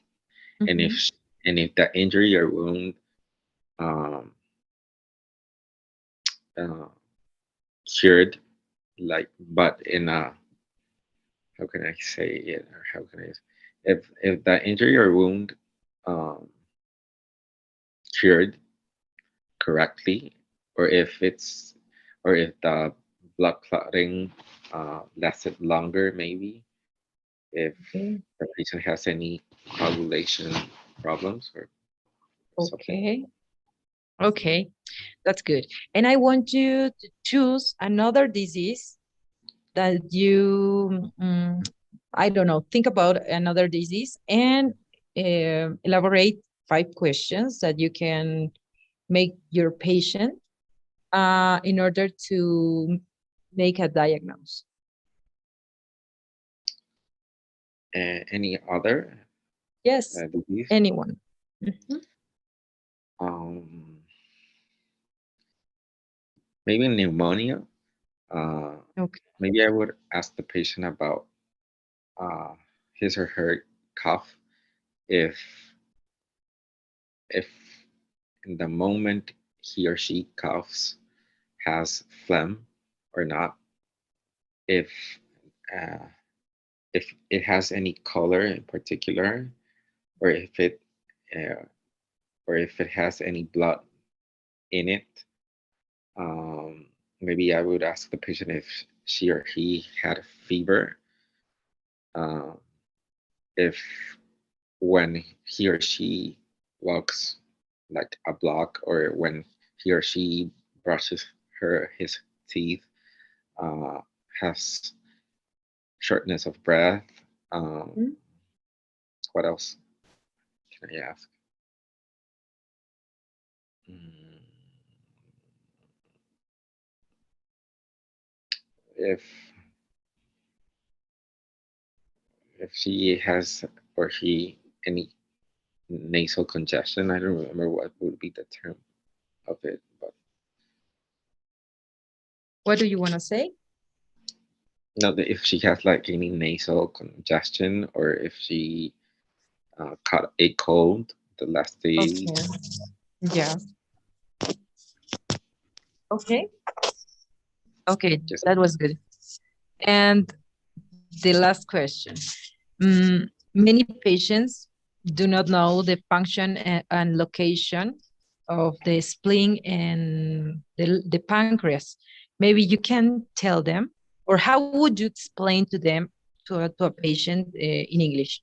and Mhm. if the injury or wound um, uh, cured, like, but in a, how can I say it, or how can I, if the injury or wound um, cured correctly, or if it's, or if the blood clotting lasted longer, maybe if Okay. the patient has any coagulation problems or something. Okay. Okay. That's good. And I want you to choose another disease that you, I don't know, think about another disease and elaborate 5 questions that you can make your patient in order to make a diagnosis. Any other Yes, disease? anyone. Mhm. Um, Maybe pneumonia. Uh, Okay. Maybe I would ask the patient about uh, his or her cough, if if in the moment he or she coughs has phlegm or not, if uh, if it has any color in particular, or if it uh, or if it has any blood in it. Um, Maybe I would ask the patient if she or he had a fever, uh, if when he or she walks like a block, or when he or she brushes his teeth, uh, has shortness of breath. Um, Mhm. what else can I ask? Mm, If she has or he any nasal congestion, I don't remember what would be the term of it, but What do you want to say? no, if she has like any nasal congestion, or if she caught a cold the last days. Okay. Yeah. Okay. Okay. Just That was good. And the last question. Many patients do not know the function and location of the spleen and the pancreas. Maybe you can tell them, or how would you explain to them, to a patient in English?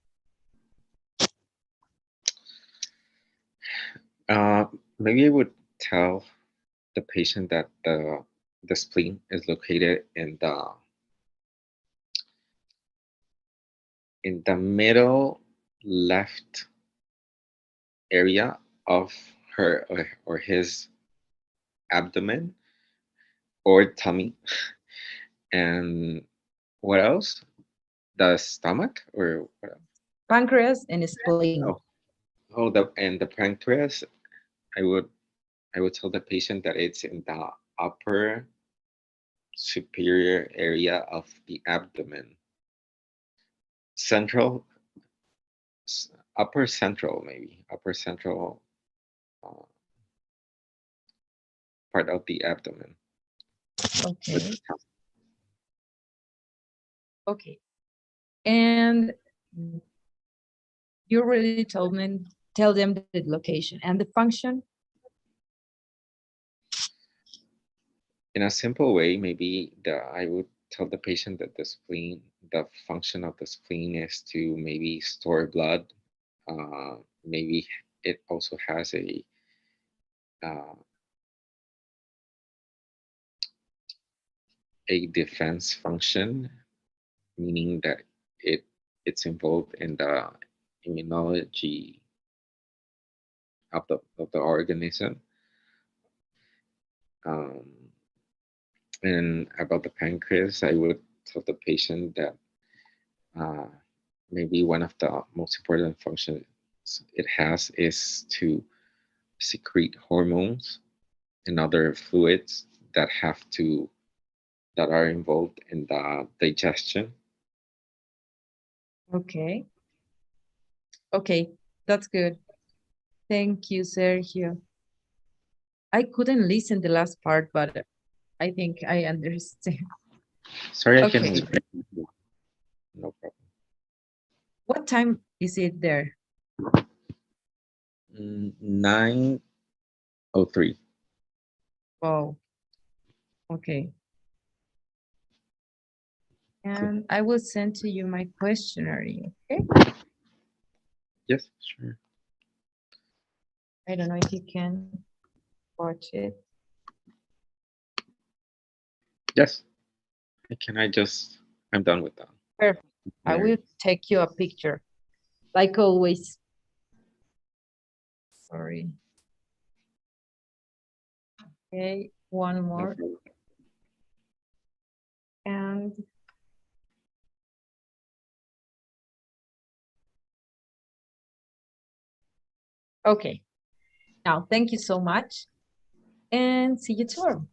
uh, maybe I would tell the patient that the spleen is located in the middle left area of her or his abdomen or tummy. And what else? The stomach, or what else? Pancreas and spleen. Oh, the pancreas. I would I would tell the patient that it's in the upper superior area of the abdomen, central, upper central, maybe upper central uh, part of the abdomen. With Okay. Okay. And you already tell them the location and the function. in a simple way, maybe I would tell the patient that the function of the spleen is to maybe store blood. Maybe it also has uh, a defense function, meaning that it it's involved in the immunology of the organism. Um, and about the pancreas, I would tell the patient that uh, maybe one of the most important functions it has is to secrete hormones and other fluids that have to that are involved in the digestion. Okay. Okay, that's good. Thank you, Sergio. I couldn't listen the last part, but I think I understand. Sorry, I can Okay. repeat. No problem. What time is it there? 9:03. Oh, okay. And I will send to you my questionnaire, okay? Yes, sure. I don't know if you can watch it. Yes. Can I just? I'm done with that. Perfect. I will take you a picture, like always. Sorry. Okay, one No more. problem. And okay, now thank you so much and see you tomorrow.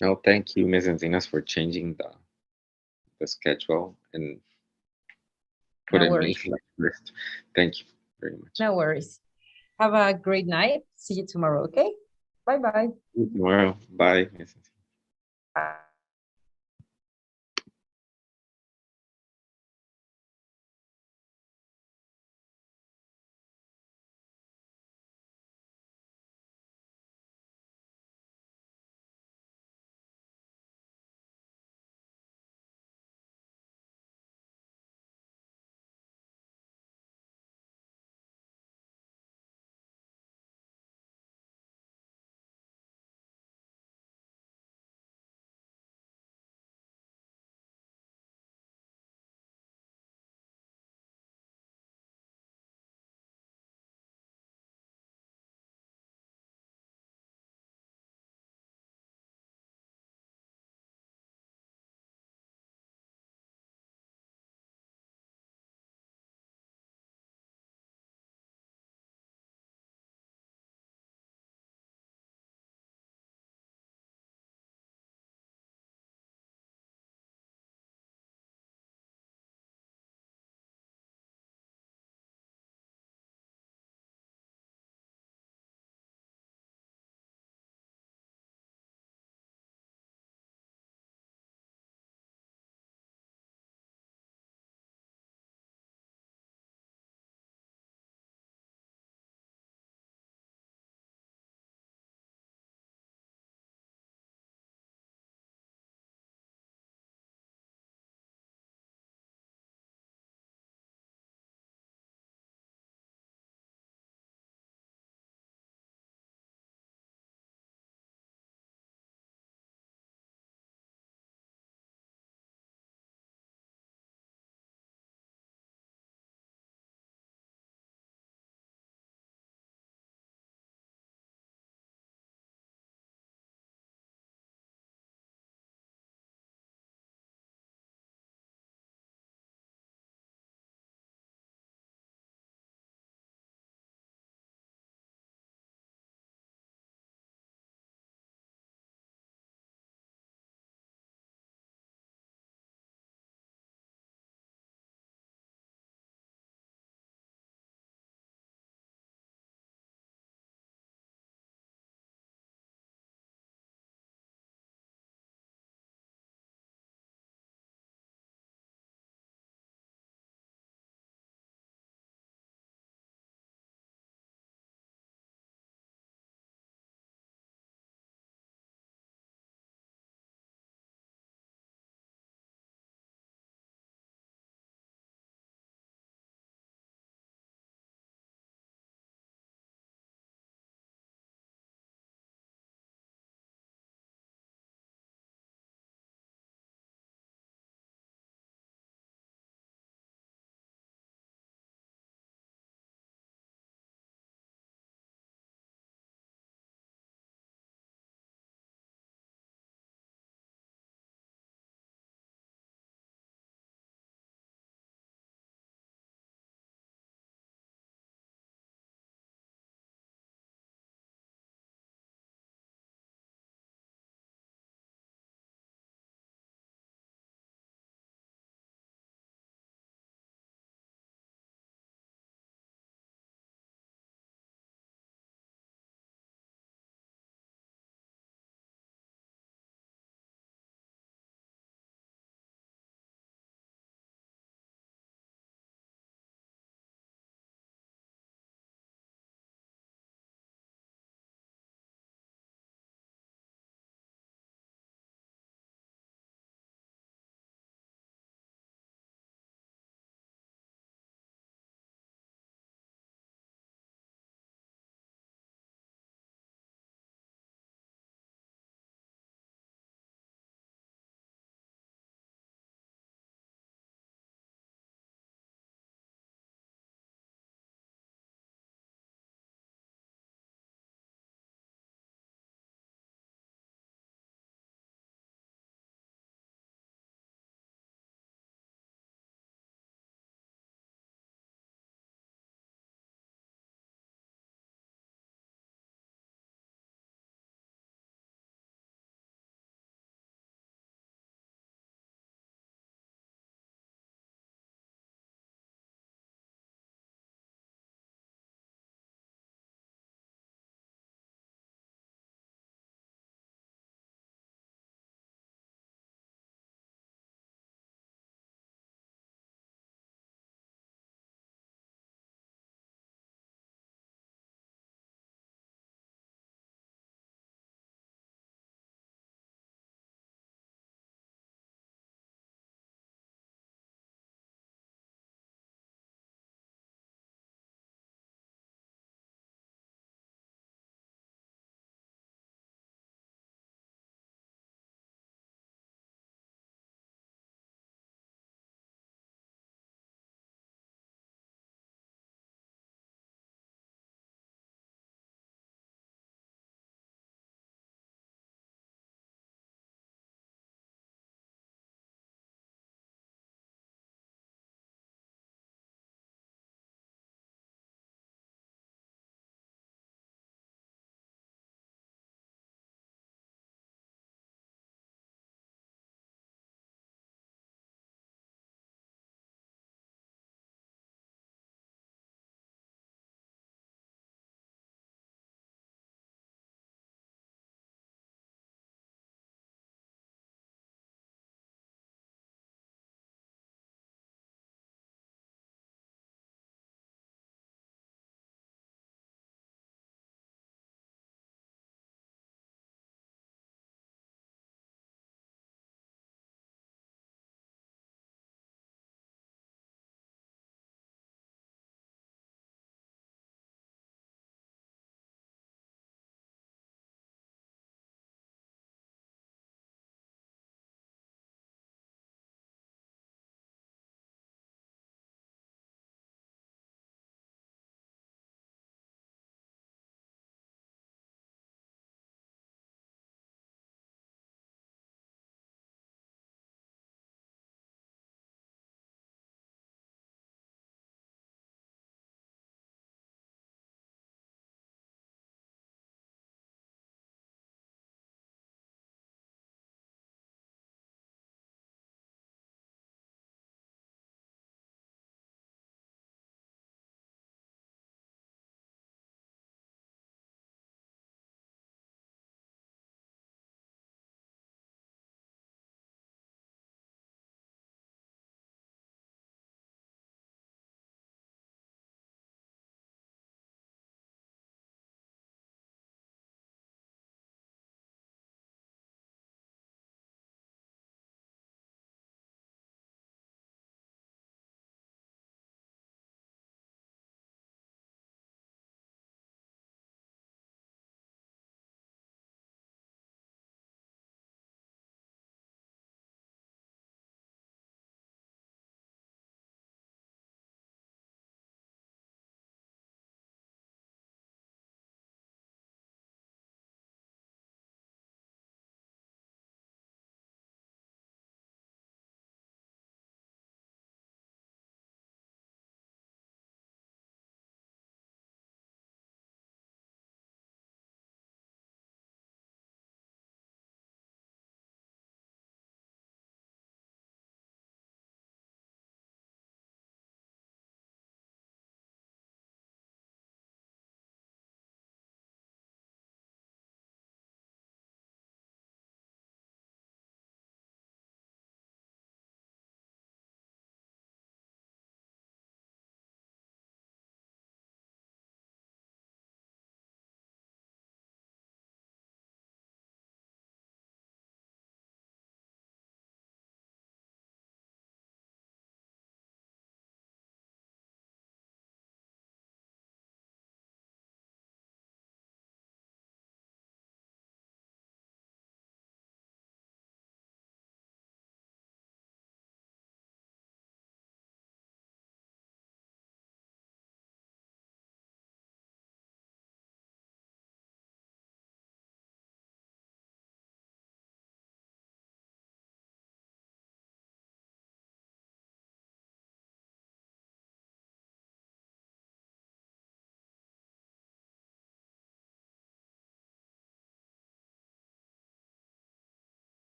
No, thank you, Ms. Encinas, for changing the schedule and No putting me worries. like first. Thank you very much. No worries. Have a great night. See you tomorrow, okay? Bye-bye. See you tomorrow. Bye, Ms. Encinas. Bye.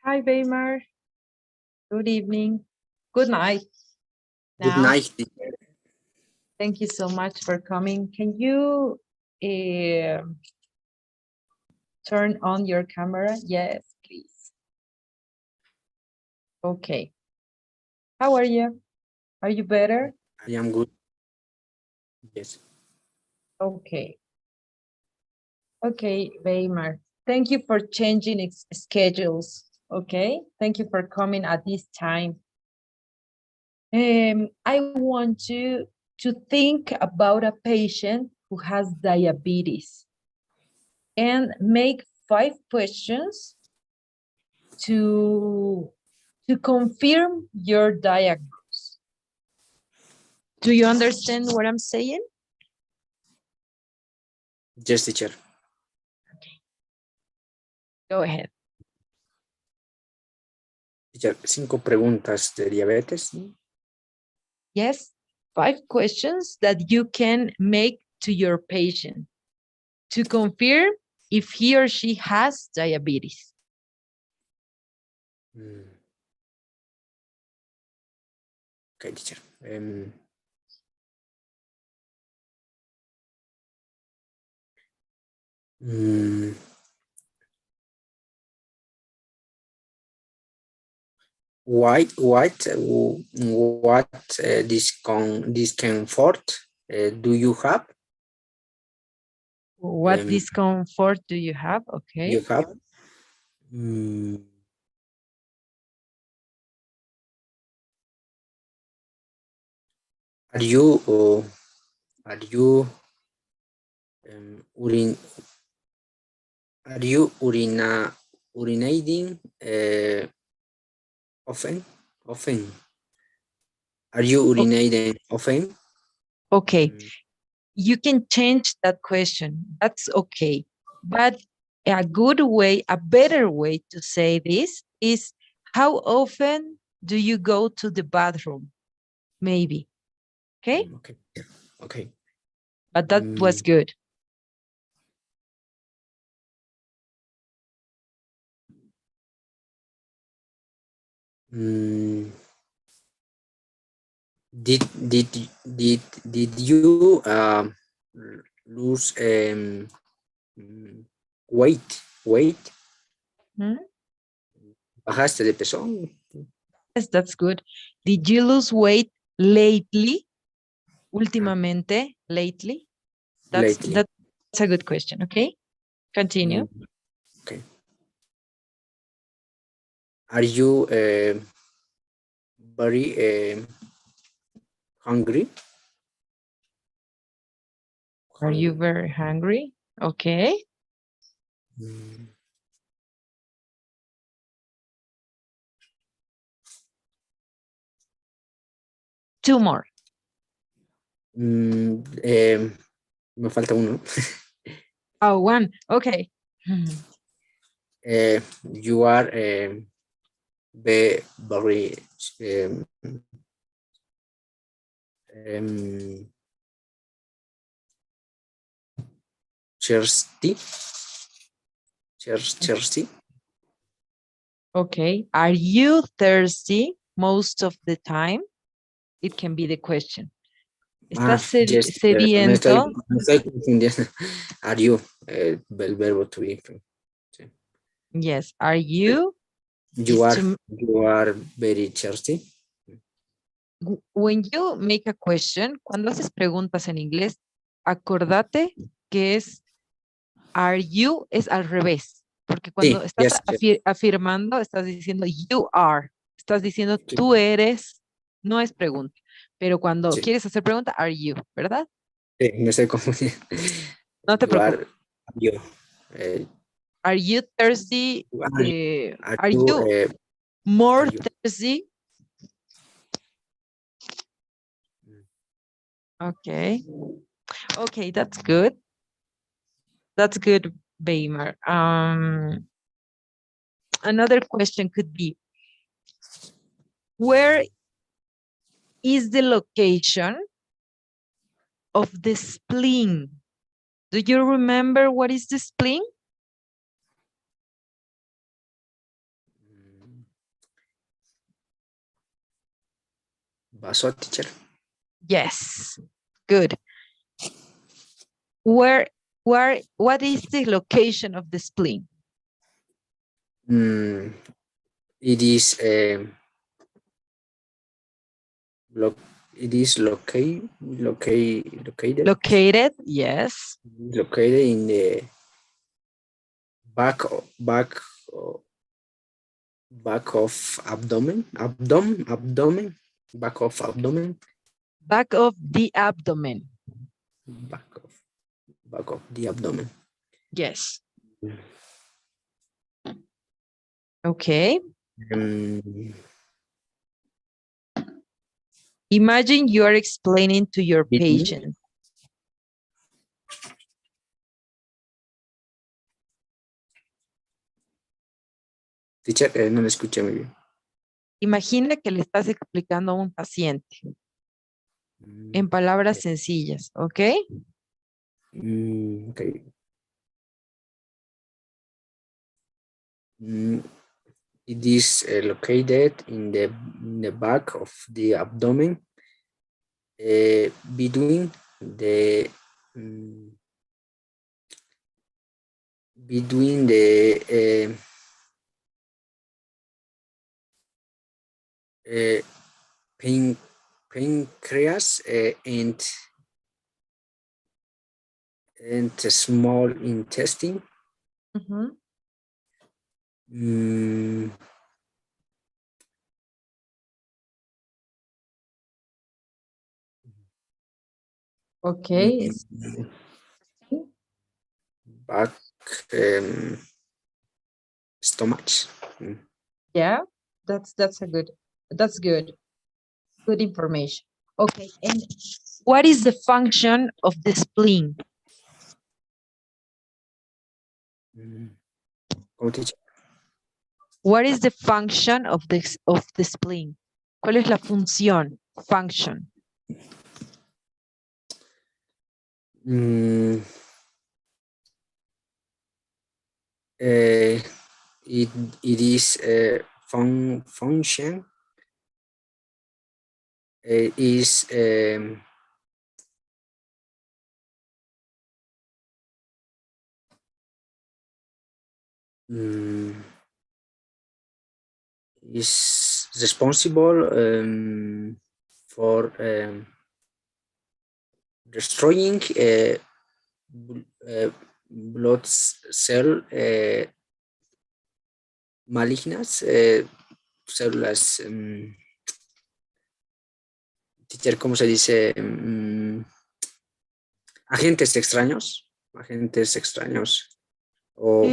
Hi, Weimar. Good evening. Good night. Good Now, night. thank you so much for coming. Can you turn on your camera? Yes, please. Okay. How are you? Are you better? I am good. Yes. Okay. Okay, Weimar. Thank you for changing schedules. Okay. Thank you for coming at this time. I want you to think about a patient who has diabetes and make 5 questions to confirm your diagnosis. Do you understand what I'm saying? Yes, teacher. Go ahead. Teacher, 5 preguntas de diabetes. Yes, 5 questions that you can make to your patient to confirm if he or she has diabetes. Okay, teacher. What discomfort do you have? What discomfort do you have? Okay. You have? Are you urinating often? Are you urinating often? Okay. You can change that question. That's okay. But a good way, a better way to say this is, how often do you go to the bathroom? Maybe. Okay. Okay. Okay. But that was good. Did you lose weight? ¿Bajaste de peso? Yes, that's good. Did you lose weight lately? Últimamente, lately? That's a good question. Okay. Continue. Okay. Are you very hungry? Are you very hungry? Okay. 2 more. Me falta uno. Oh, 1. Okay. You are very thirsty. Thirsty. Okay. Are you thirsty most of the time? It can be the question. ¿Estás Yes, sediento? me estoy confundiendo. Are you? El verbo to be. Sí. Yes. Are you? You are very thirsty. When you make a question, cuando haces preguntas en inglés, acordate que are you es al revés. Porque cuando estás afirmando, estás diciendo you are. Estás diciendo tú eres, no es pregunta. Pero cuando quieres hacer pregunta, are you, ¿verdad? Sí, me estoy confundiendo. No te preocupes. Are you thirsty? Are you more thirsty? Okay. Okay, that's good. That's good, Weimar. Another question could be, where is the location of the spleen? Do you remember what is the spleen? Vaso, teacher. Yes, good. What is the location of the spleen? It is it is located Located, yes. located in the back of abdomen, back of abdomen, Back of the abdomen. back of the abdomen. Yes. Okay. Imagine you are explaining to your patient. Teacher, no le escuché muy bien. Imagina que le estás explicando a un paciente en palabras sencillas, ¿ok? Okay. It is located in the back of the abdomen, between the pancreas and the small intestine. Okay. Back stomach. Yeah, that's good. Good information. Okay, and what is the function of the spleen? What is the function of the spleen? ¿Cuál es la función? Function. It is function is is responsible for destroying blood cell malignas células. Teacher, ¿cómo se dice? Agentes extraños. O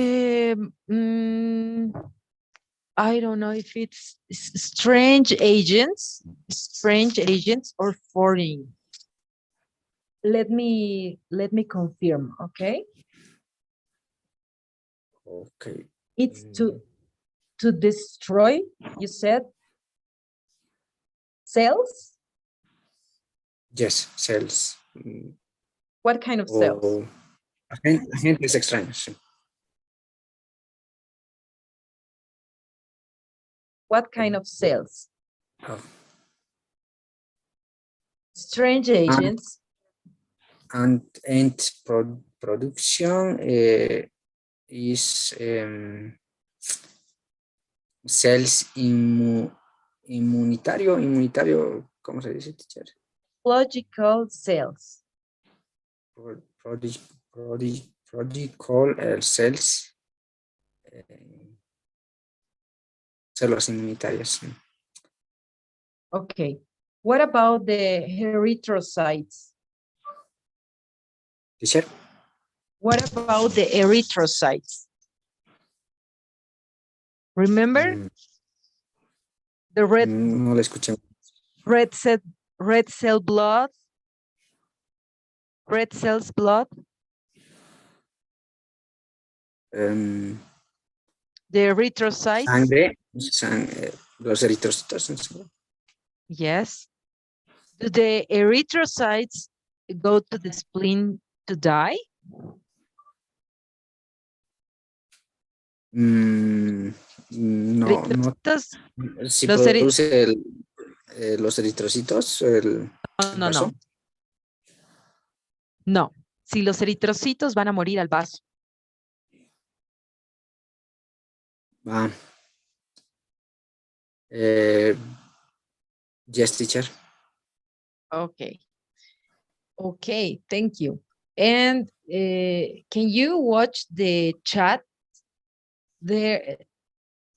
I don't know if it's strange agents or foreign. Let me confirm, okay? Okay. It's to destroy, you said, cells? Yes, cells. What kind of cells? Agentes extraños. What kind of cells? Oh. Strange agents. And production is cells inmunitario, ¿cómo se dice, teacher? Logical cells. Prodigal cells. Células inmunitarias. Okay. What about the erythrocytes? Teacher? What about the erythrocytes? Remember? The red, no le escuché. red cell blood, red cells blood. The erythrocytes. Sangre, los eritrocitos en sangre. Yes. Do the erythrocytes go to the spleen to die? No, Los si produce los eritrocitos, el No, vaso. no. No. Si los eritrocitos van a morir al vaso. Ah. Yes, teacher. Okay. Okay, thank you. And can you watch the chat there?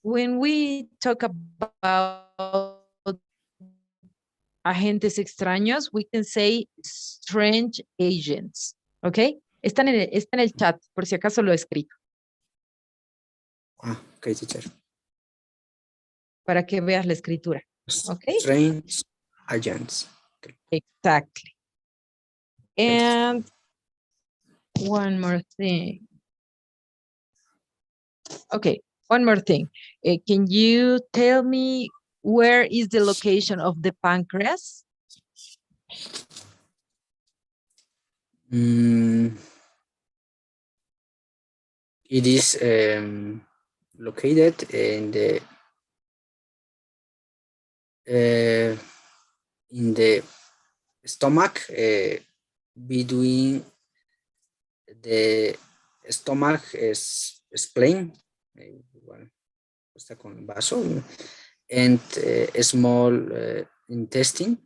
When we talk about agentes extraños, we can say strange agents. Okay? Está en el chat, por si acaso lo he escrito. Ah, okay, teacher. Para que veas la escritura. Okay? Strange agents. Okay. Exactly. And one more thing. Okay, one more thing. Can you tell me where is the location of the pancreas? It is located in the stomach between the stomach is spleen, bueno, está con el vaso, and a small intestine.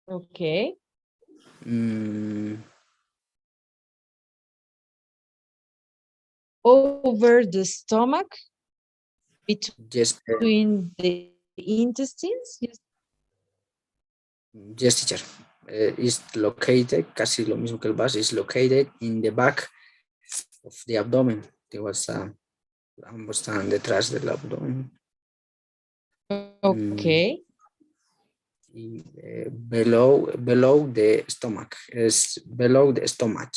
Okay. Over the stomach, between the intestines? Yes, teacher. Is located, casi lo mismo que el vaso, is located in the back of the abdomen. Ambos están detrás del abdomen. Okay. Below the stomach. Is below the stomach.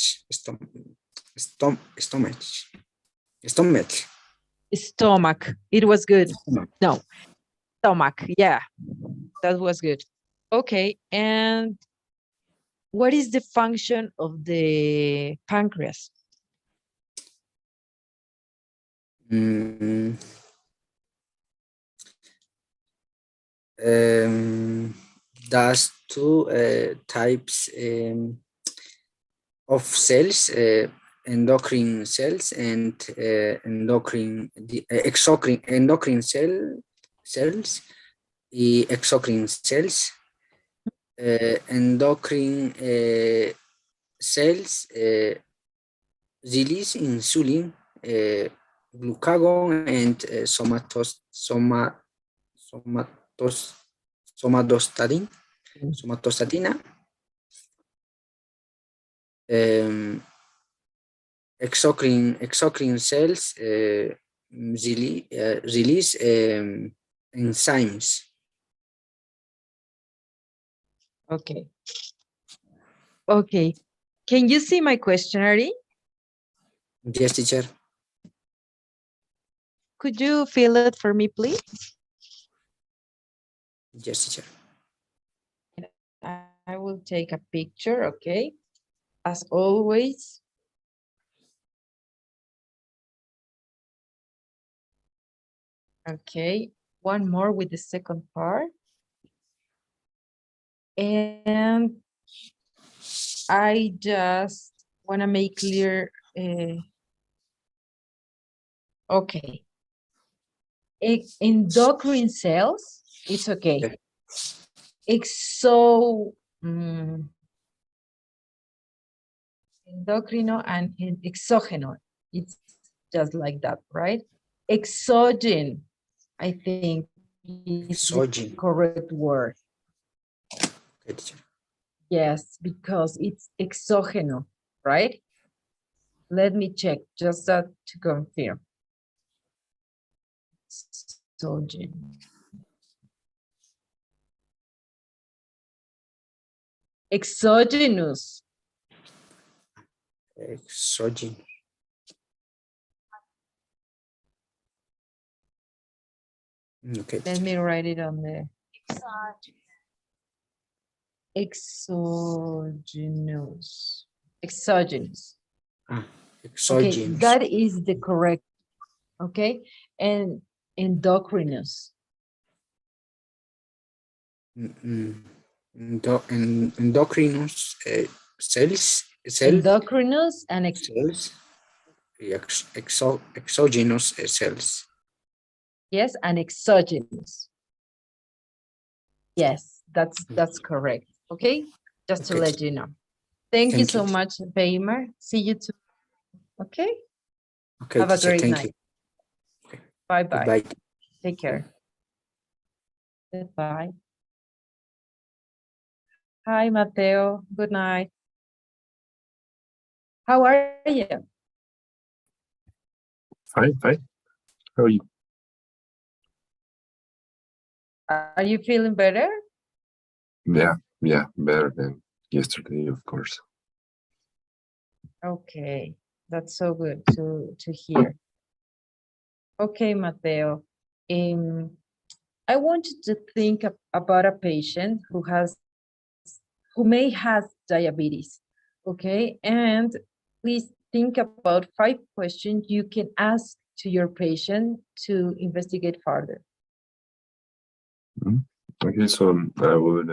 Stomach. It was good. No. Stomach. Yeah. That was good. Okay. And what is the function of the pancreas? There's two types of cells, endocrine cells and endocrine cells y exocrine cells. Endocrine cells release insulin, glucagon, and somatostatina. Exocrine cells release enzymes. Okay. Okay. Can you see my questionnaire? Yes, teacher. Could you fill it for me, please? Yes, teacher. I will take a picture, okay? As always. Okay, one more with the second part. And I just want to make clear, okay. Endocrine cells, it's okay. Endocrino and exogeno, it's just like that, right? Exogen, I think is the correct word. Okay, teacher. Yes, because it's exogeno, right? Let me check just that to confirm. Exogen. Exogenous. Exogenous. Okay. Let me write it on the exogenous. Exogenous. Exogenous. Okay, that is the correct. Okay, and endocrinous. Endocrinos cells, Endocrinous and cells, exogenous cells. yes, and exogenous. Yes, that's correct. Okay, just to Okay. let you know. Thank you Thank so you. much, Weimar. See you too. Okay. Okay, Have a teacher, great thank night. you. Bye bye. Goodbye. Take care. Goodbye. Hi, Mateo. Good night. How are you? Fine, fine. How are you? Are you feeling better? Yeah, better than yesterday, of course. Okay, that's so good to hear. Okay, Mateo. I want you to think about a patient who may have diabetes. Okay, and please think about 5 questions you can ask to your patient to investigate further. Okay, so I would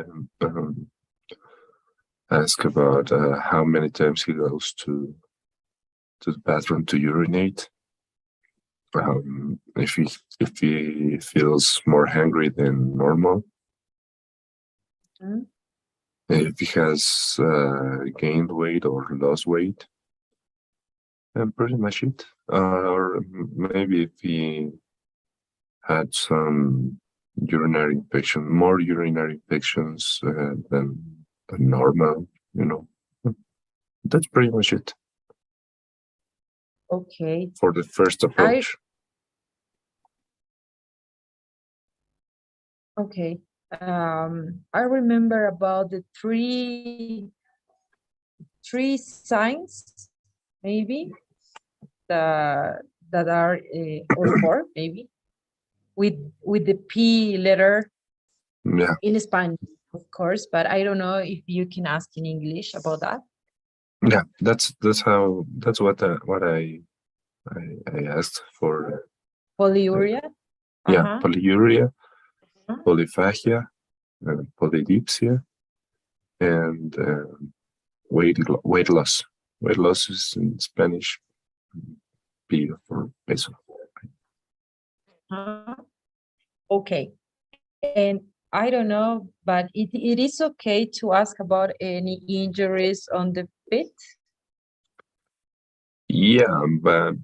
ask about how many times he goes to the bathroom to urinate. If he feels more hungry than normal. Mm. If he has gained weight or lost weight. And pretty much it. Or maybe if he had some urinary infection, more urinary infections than normal, you know. That's pretty much it. Okay. For the first approach. Okay. I remember about the three signs, maybe, that are, or 4, maybe, with the P letter in Spanish, of course, but I don't know if you can ask in English about that. Yeah, that's what I asked for. Polyuria. Yeah, polyuria, polyphagia, polydipsia, and weight loss. Weight loss is in Spanish P for peso. Okay. And I don't know, but it is okay to ask about any injuries on the feet. Yeah, but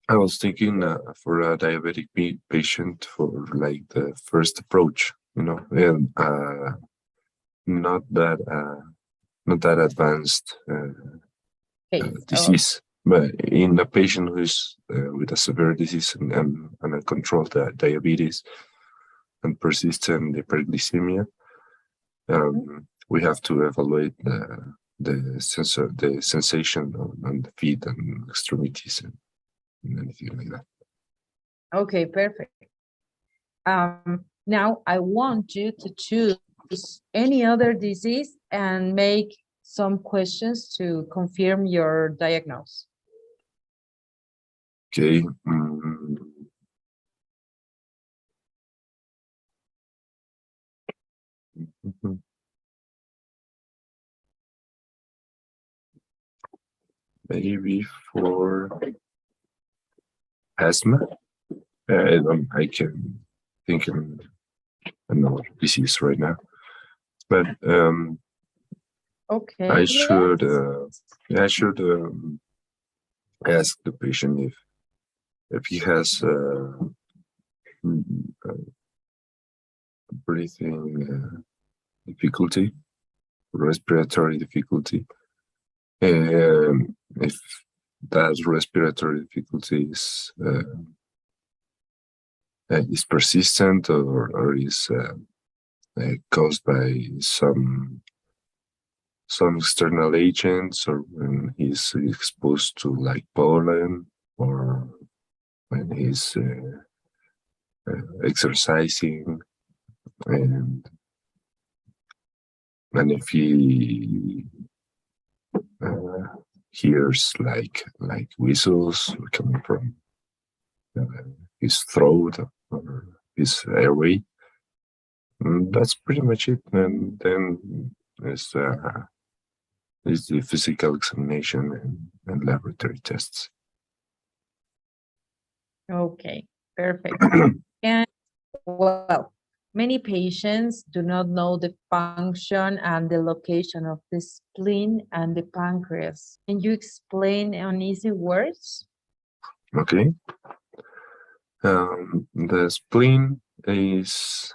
I was thinking for a diabetic patient for like the first approach, you know, and not that advanced disease, but in a patient who's with a severe disease and uncontrolled diabetes and persistent hyperglycemia, we have to evaluate the sensation on the feet and extremities and anything like that. Okay, perfect. Now I want you to choose any other disease and make some questions to confirm your diagnosis. Okay. Maybe for asthma, I can think of another disease right now, but okay, I should ask the patient if he has breathing difficulty, respiratory difficulty, and if that respiratory difficulty is persistent or is caused by some external agents, or when he's exposed to like pollen, or when he's exercising, and if he hears like whistles coming from his throat, or his airway. That's pretty much it. And then is the physical examination and laboratory tests. Okay, perfect. And well, many patients do not know the function and the location of the spleen and the pancreas. Can you explain in easy words? Okay. The spleen is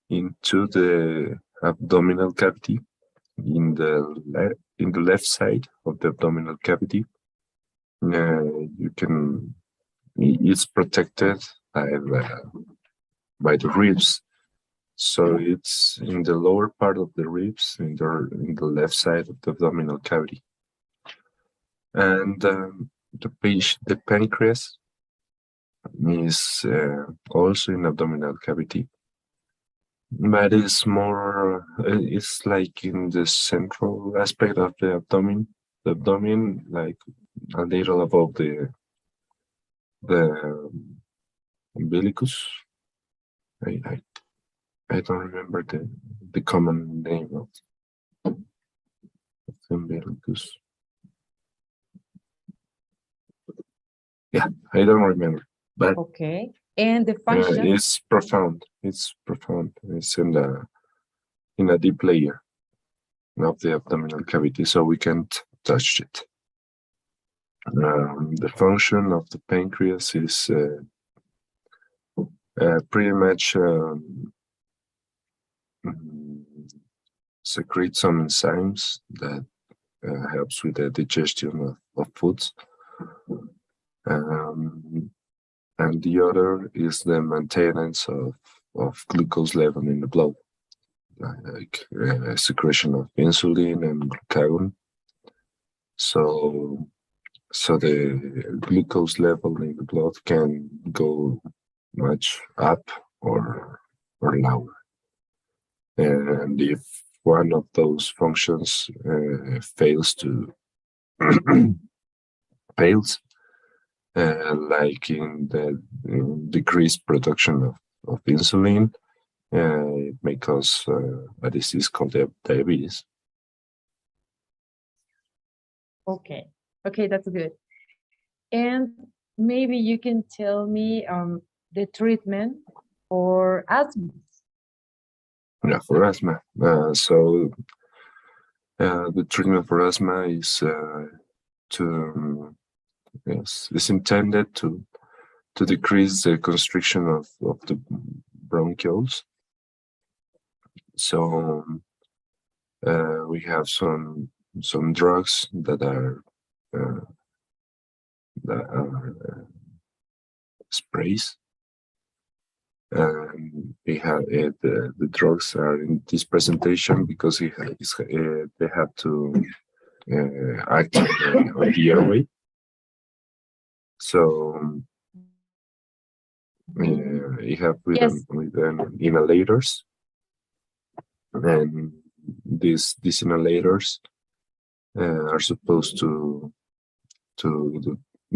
into the abdominal cavity in the left side of the abdominal cavity. It's protected by the ribs. So it's in the lower part of the ribs, in the left side of the abdominal cavity. And the pancreas is also in abdominal cavity, but it's more, it's like in the central aspect of the abdomen, like a little above the umbilicus. I don't remember the common name of the umbilicus. Yeah, I don't remember. But okay, and the function? It's profound. It's profound. It's in a deep layer of the abdominal cavity, so we can't touch it. The function of the pancreas is pretty much secrete some enzymes that helps with the digestion of foods. And the other is the maintenance of glucose level in the blood, like secretion of insulin and glucagon. So the glucose level in the blood can go much up or lower. And if one of those functions fails, like in the decreased production of insulin, it may cause a disease called diabetes. Okay, that's good. And maybe you can tell me the treatment for asthma. Yeah, for asthma. So the treatment for asthma is is intended to decrease the constriction of the bronchioles. So we have some drugs that are sprays. We have the drugs are in this presentation because they have to act on the airway. So we have with inhalators, and these inhalators are supposed to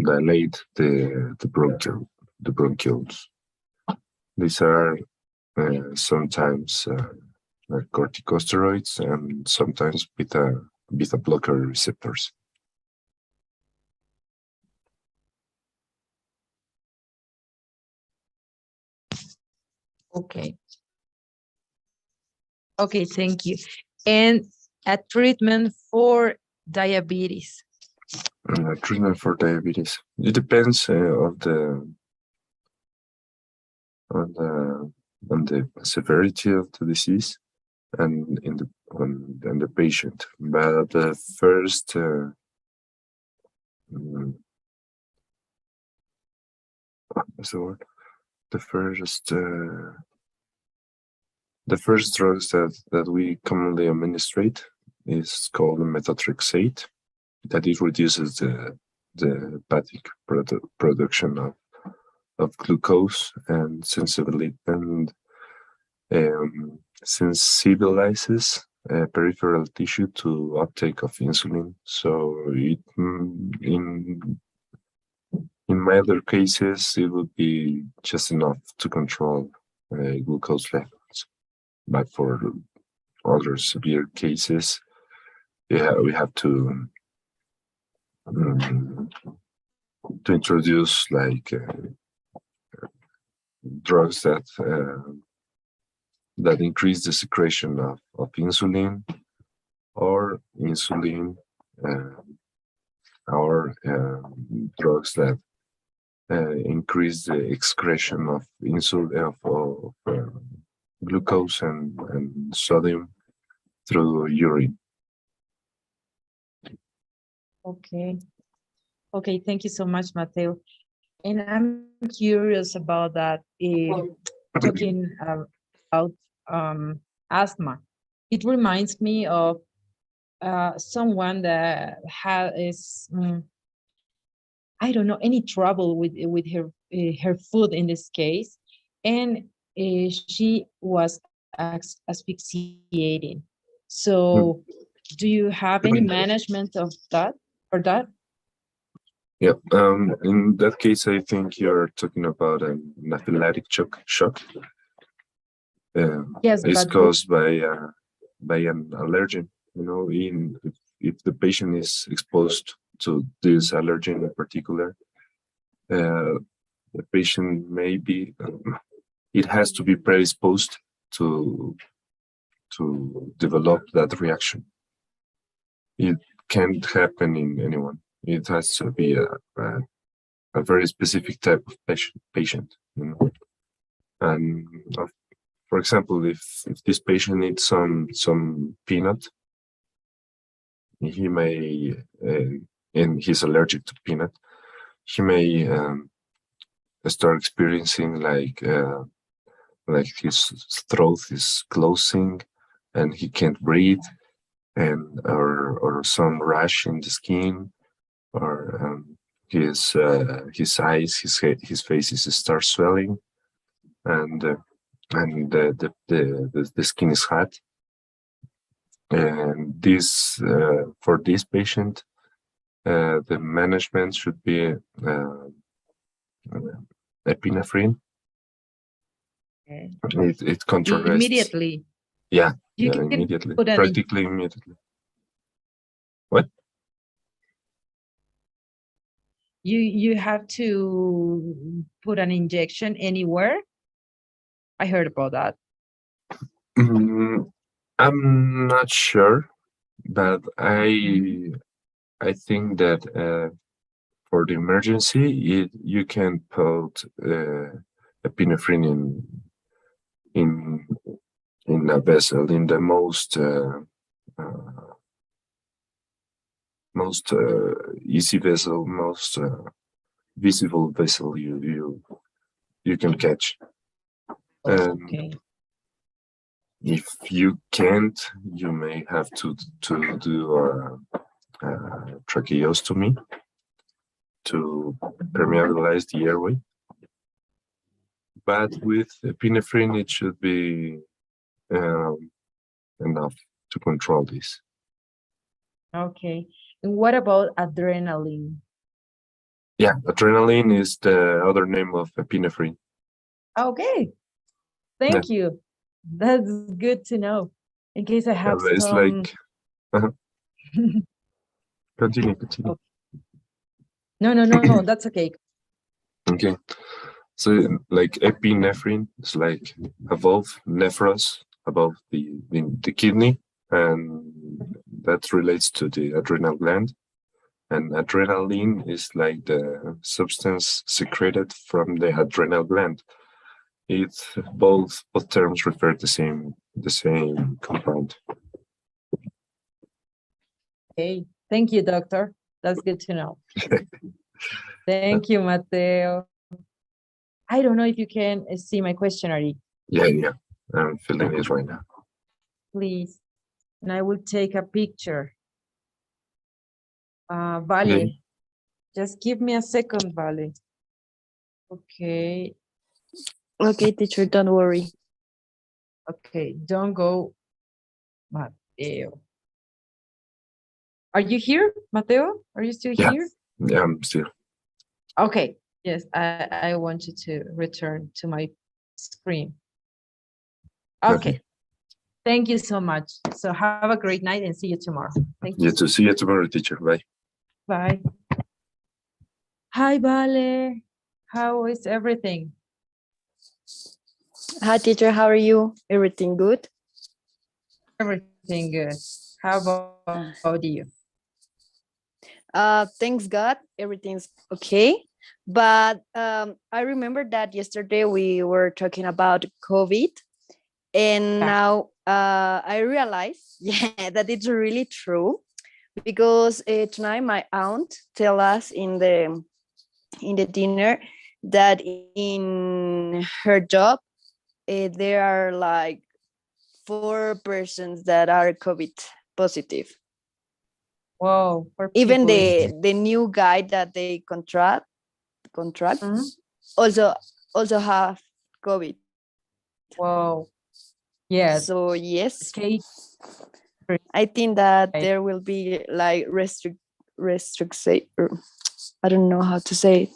dilate the bronchioles. These are sometimes corticosteroids and sometimes beta blocker receptors. Okay, thank you. And a treatment for diabetes. Treatment for diabetes. It depends on the severity of the disease and on the patient. But the first what's the word? The first drugs that we commonly administrate is called methotrexate. That it reduces the hepatic production of glucose and sensibilizes peripheral tissue to uptake of insulin. So it in milder cases, it would be just enough to control glucose levels. But for other severe cases, we have to introduce like drugs that increase the secretion of insulin, or insulin, or drugs that increase the excretion of insulin, of glucose and sodium through urine. Okay. Okay, thank you so much, Mateo. And I'm curious about that, talking about asthma. It reminds me of someone that has, I don't know, any trouble with her food in this case, and she was asphyxiating. So, do you have any management of that for that? Yeah. In that case, I think you're talking about an anaphylactic shock. Yes, It's but caused by an allergen. If the patient is exposed to this allergen in particular, the patient may be. It has to be predisposed to develop that reaction. It can't happen in anyone. It has to be a very specific type of patient. And for example, if this patient needs some peanut, he may, and he's allergic to peanut, he may start experiencing like his throat is closing and he can't breathe, and or some rash in the skin, or his eyes, his face start swelling, and the skin is hot. And this for this patient, the management should be epinephrine. Okay. It contrasts Immediately. Yeah, You yeah, can immediately, put practically immediately. What? you have to put an injection anywhere. I heard about that. I'm not sure, but I think that for the emergency, you can put epinephrine in a vessel, in the most easy vessel, most visible vessel you can catch. And Okay. if you can't, you may have to do a tracheostomy to permeabilize the airway. But with epinephrine, it should be enough to control this. Okay. And what about adrenaline? Yeah, adrenaline is the other name of epinephrine. Okay. Thank you. That's good to know. In case I have It's some. like continue. Okay. No, that's okay. Okay. So like epinephrine is like above nephros, above the kidney, and that relates to the adrenal gland. And adrenaline is like the substance secreted from the adrenal gland. Both terms refer to the same compound. Okay. Thank you, doctor. That's good to know. Thank you, Mateo. I don't know if you can see my questionnaire. Yeah. I'm filling it right now. Please. And I will take a picture. Vale. Okay. Just give me a second, Vale. Okay. Okay, teacher, don't worry. Okay, don't go, Mateo. Are you here, Mateo? Are you still here? Yeah, I'm still. Okay, yes, I want you to return to my screen. Okay. Thank you so much. So have a great night and see you tomorrow. Thank you. You too. See you tomorrow, teacher. Bye. Bye. Hi, Vale. How is everything? Hi, teacher. How are you? Everything good? Everything good. How about you? Thanks God, everything's okay. But I remember that yesterday we were talking about COVID, and now I realize, yeah, that it's really true because tonight my aunt tell us in the dinner that in her job there are like 4 persons that are COVID positive. Whoa. Even the new guy that they contract also have COVID. Whoa. Yes. So yes, Okay. I think that there will be like I don't know how to say it.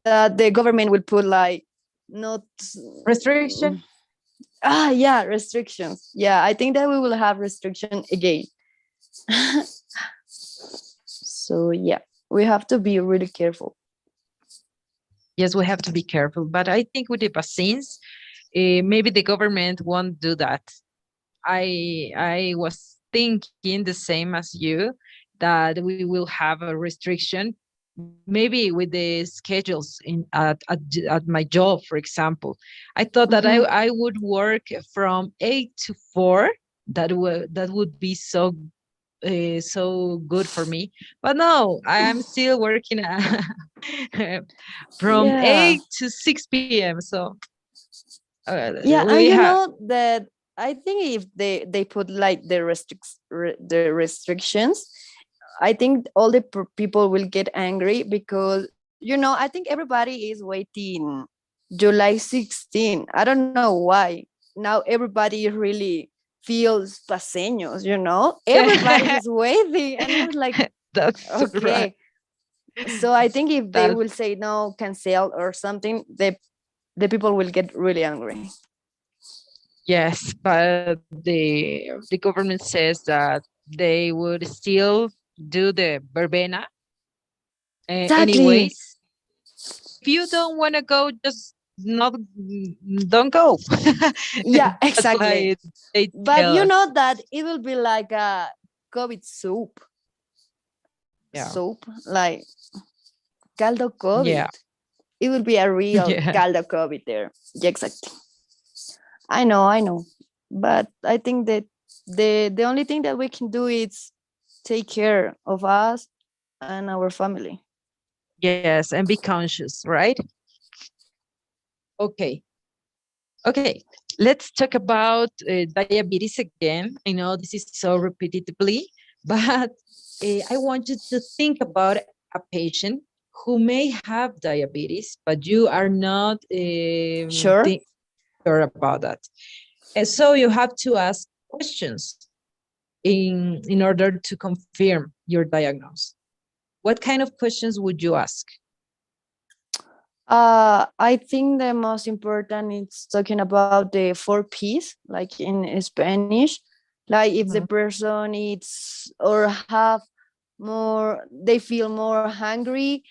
The government will put like not restriction. Yeah, restrictions. Yeah, I think that we will have restriction again. So yeah, we have to be really careful. Yes, we have to be careful. But I think with the vaccines, maybe the government won't do that. I was thinking the same as you, that we will have a restriction, maybe with the schedules at my job, for example. I thought that I would work from 8 to 4. That would be so good for me. But no, I am still working from 8 to 6 p.m. So yeah, we and you have. know that I think if they put like the restrictions, I think all the people will get angry because I think everybody is waiting July 16. I don't know why. Now everybody really feels paseños, everybody is waiting, and it's like That's okay. right. So I think if they will say no, cancel or something, the people will get really angry. Yes, but the government says that they would still do the verbena Exactly. anyways. If you don't want to go, just not don't go. Yeah, That's exactly. why they But tell you us. know that it will be like a COVID soup. Yeah. Soup, like caldo COVID. Yeah. It will be a real Yeah. caldo COVID there. Yeah, exactly. I know. But I think that the only thing that we can do is take care of us and our family. Yes, and be conscious, right? Okay. Okay. Let's talk about diabetes again. I know this is so repetitively, but I want you to think about a patient who may have diabetes, but you are not Sure. sure about that. And so you have to ask questions in order to confirm your diagnosis. What kind of questions would you ask? I think the most important is talking about the 4 Ps, like in Spanish. Like if the person eats or have more, they feel more hungry,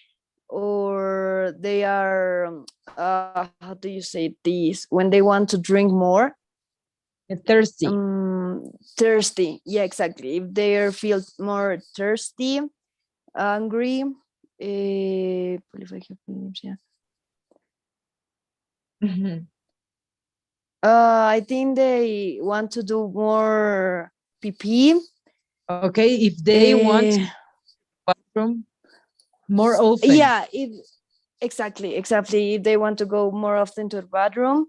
or they are, how do you say this? When they want to drink more. Thirsty. Thirsty. Yeah, exactly. If they feel more thirsty, hungry, I think they want to do more pee. Okay, if they want to bathroom more often. Yeah, exactly. If they want to go more often to the bathroom.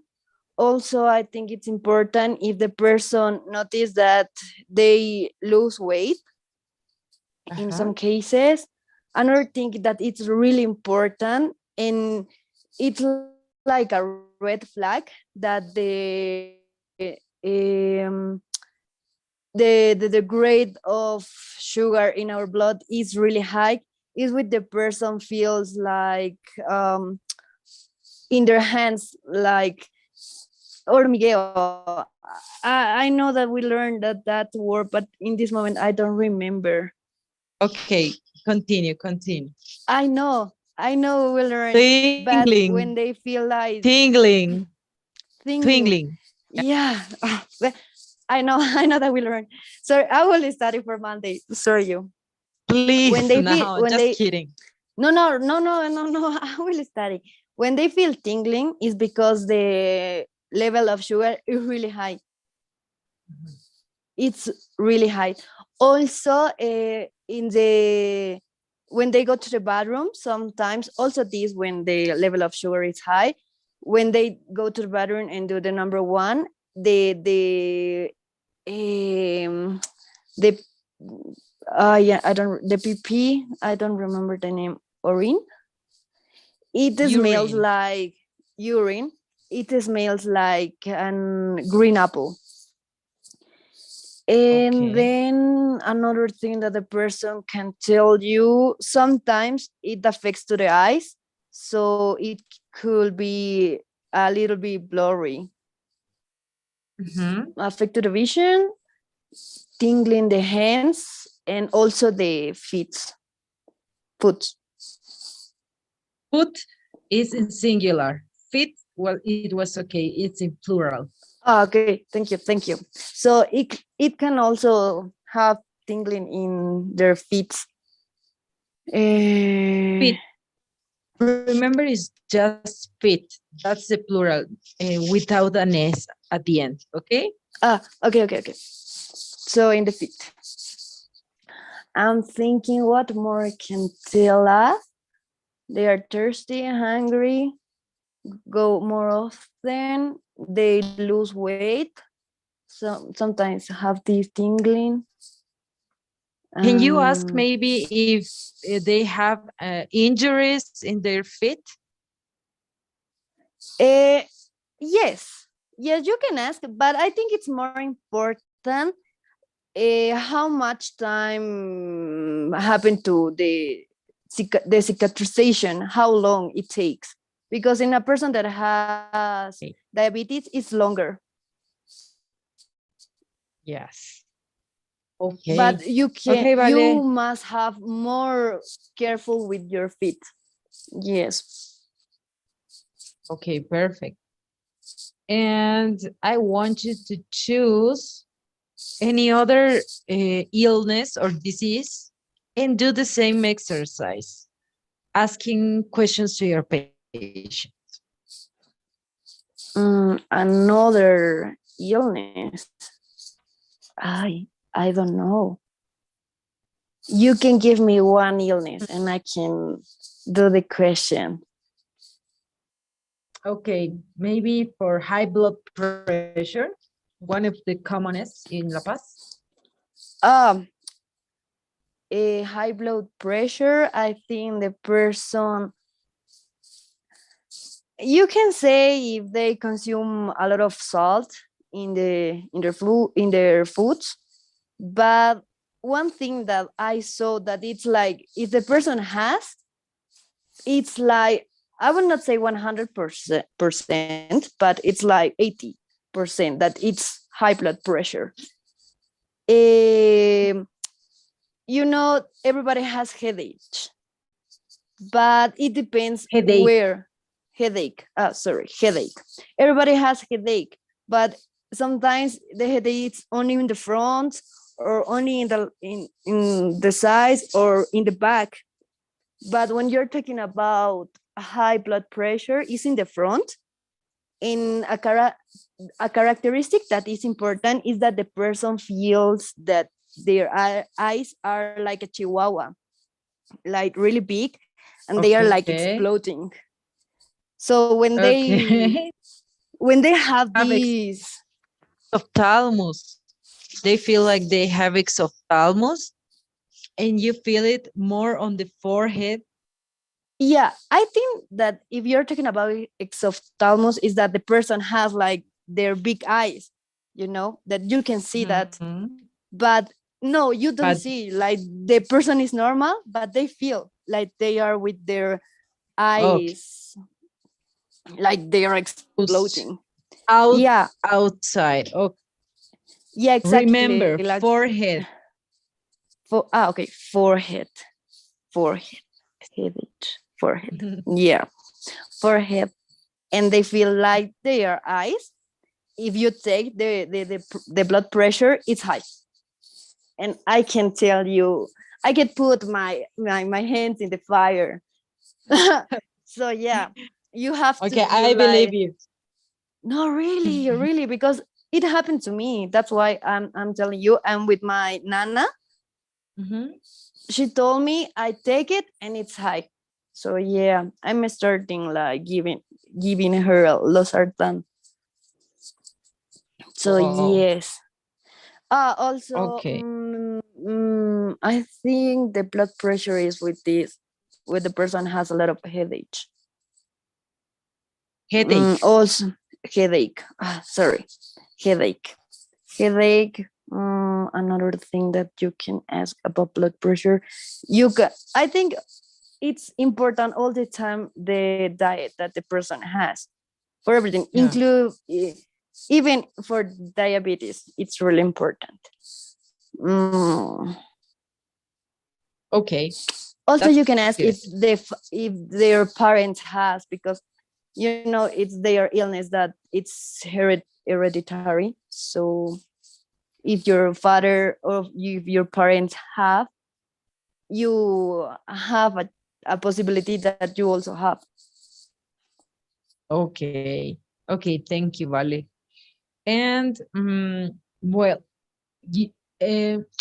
Also, I think it's important if the person notice that they lose weight in some cases. Another thing that it's really important, and it's like a red flag, that the grade of sugar in our blood is really high, is with the person feels like in their hands like hormigueo. I know that we learned that word, but in this moment I don't remember. Okay, continue. I know we learned, but when Tingling, they feel like tingling, tingling, tingling. yeah. But I know that we learned. So I will study for Monday. Sorry, you. When Please, they feel, no, when just they, kidding. no, I will study. When they feel tingling, is because the level of sugar is really high. It's really high. Also, in the when they go to the bathroom, sometimes also this when the level of sugar is high. When they go to the bathroom and do the number one, um, the yeah, I don't the PP. I don't remember the name. Urine. It smells Urine. like urine. It smells like an green apple. And Okay. then another thing that the person can tell you, sometimes it affects to the eyes, so it could be a little bit blurry. Affect to the vision, tingling the hands, and also the feet. Foot. Foot is in singular. Feet, well, it was okay. It's in plural. Okay, thank you. So it can also have tingling in their feet. Feet. Remember, it's just feet. That's the plural without an S at the end. Okay. Okay. So in the feet. I'm thinking what more can tell us. They are thirsty, hungry, go more often, they lose weight, sometimes have this tingling. Can you ask maybe if they have injuries in their feet? Yes, you can ask, but I think it's more important how much time happened to the cicatrization, how long it takes. Because in a person that has diabetes, it's longer. Yes. Okay. But you Okay, Vale. you must have more careful with your feet. Yes. Okay, perfect. And I want you to choose any other illness or disease and do the same exercise, asking questions to your patient. Another illness. I don't know. You can give me one illness and I can do the question. Okay, maybe for high blood pressure, one of the commonest in La Paz. A high blood pressure, I think the person, you can say if they consume a lot of salt in their foods, but one thing that I saw that it's like if the person has, it's like I would not say 100%, but it's like 80% that it's high blood pressure. Everybody has headache, but it depends where. Headache. Headache. Everybody has headache, but sometimes the headache is only in the front or only in the sides or in the back. But when you're talking about high blood pressure, is in the front. And a characteristic that is important is that the person feels that their eyes are like a chihuahua, like really big, and they are like exploding. So when they have these exophthalmos, they feel like they have exophthalmos, and you feel it more on the forehead. Yeah, I think that if you're talking about exophthalmos, is that the person has like their big eyes, that you can see that. But no, you don't see, like the person is normal, but they feel like they are with their eyes, like they are exploding. Yeah, outside. Okay. yeah, exactly. Remember, Like forehead. okay, forehead, forehead, headache, forehead. Yeah, forehead, and they feel like their eyes. If you take the blood pressure, it's high, and I can tell you, I can put my hands in the fire. So yeah, you have to Okay, feel I believe like you. no, really, really, because it happened to me. That's why I'm telling you. And with my nana, Mhm. she told me I take it and it's high. So yeah, I'm starting like giving her a losartan. So Wow. yes. Also, Okay. I think the blood pressure is with this, with the person has a lot of headache. Headache. Also, headache. Sorry, headache. Headache. Another thing that you can ask about blood pressure, you can. I think it's important all the time the diet that the person has for everything, Yeah. include even for diabetes. It's really important. Mm. Okay. Also, That's you can ask good. if their parents has, because you know it's their illness that it's hereditary. So if your father or if your parents have, you have a possibility that you also have. Okay. Okay. Thank you, Vale. And well, y-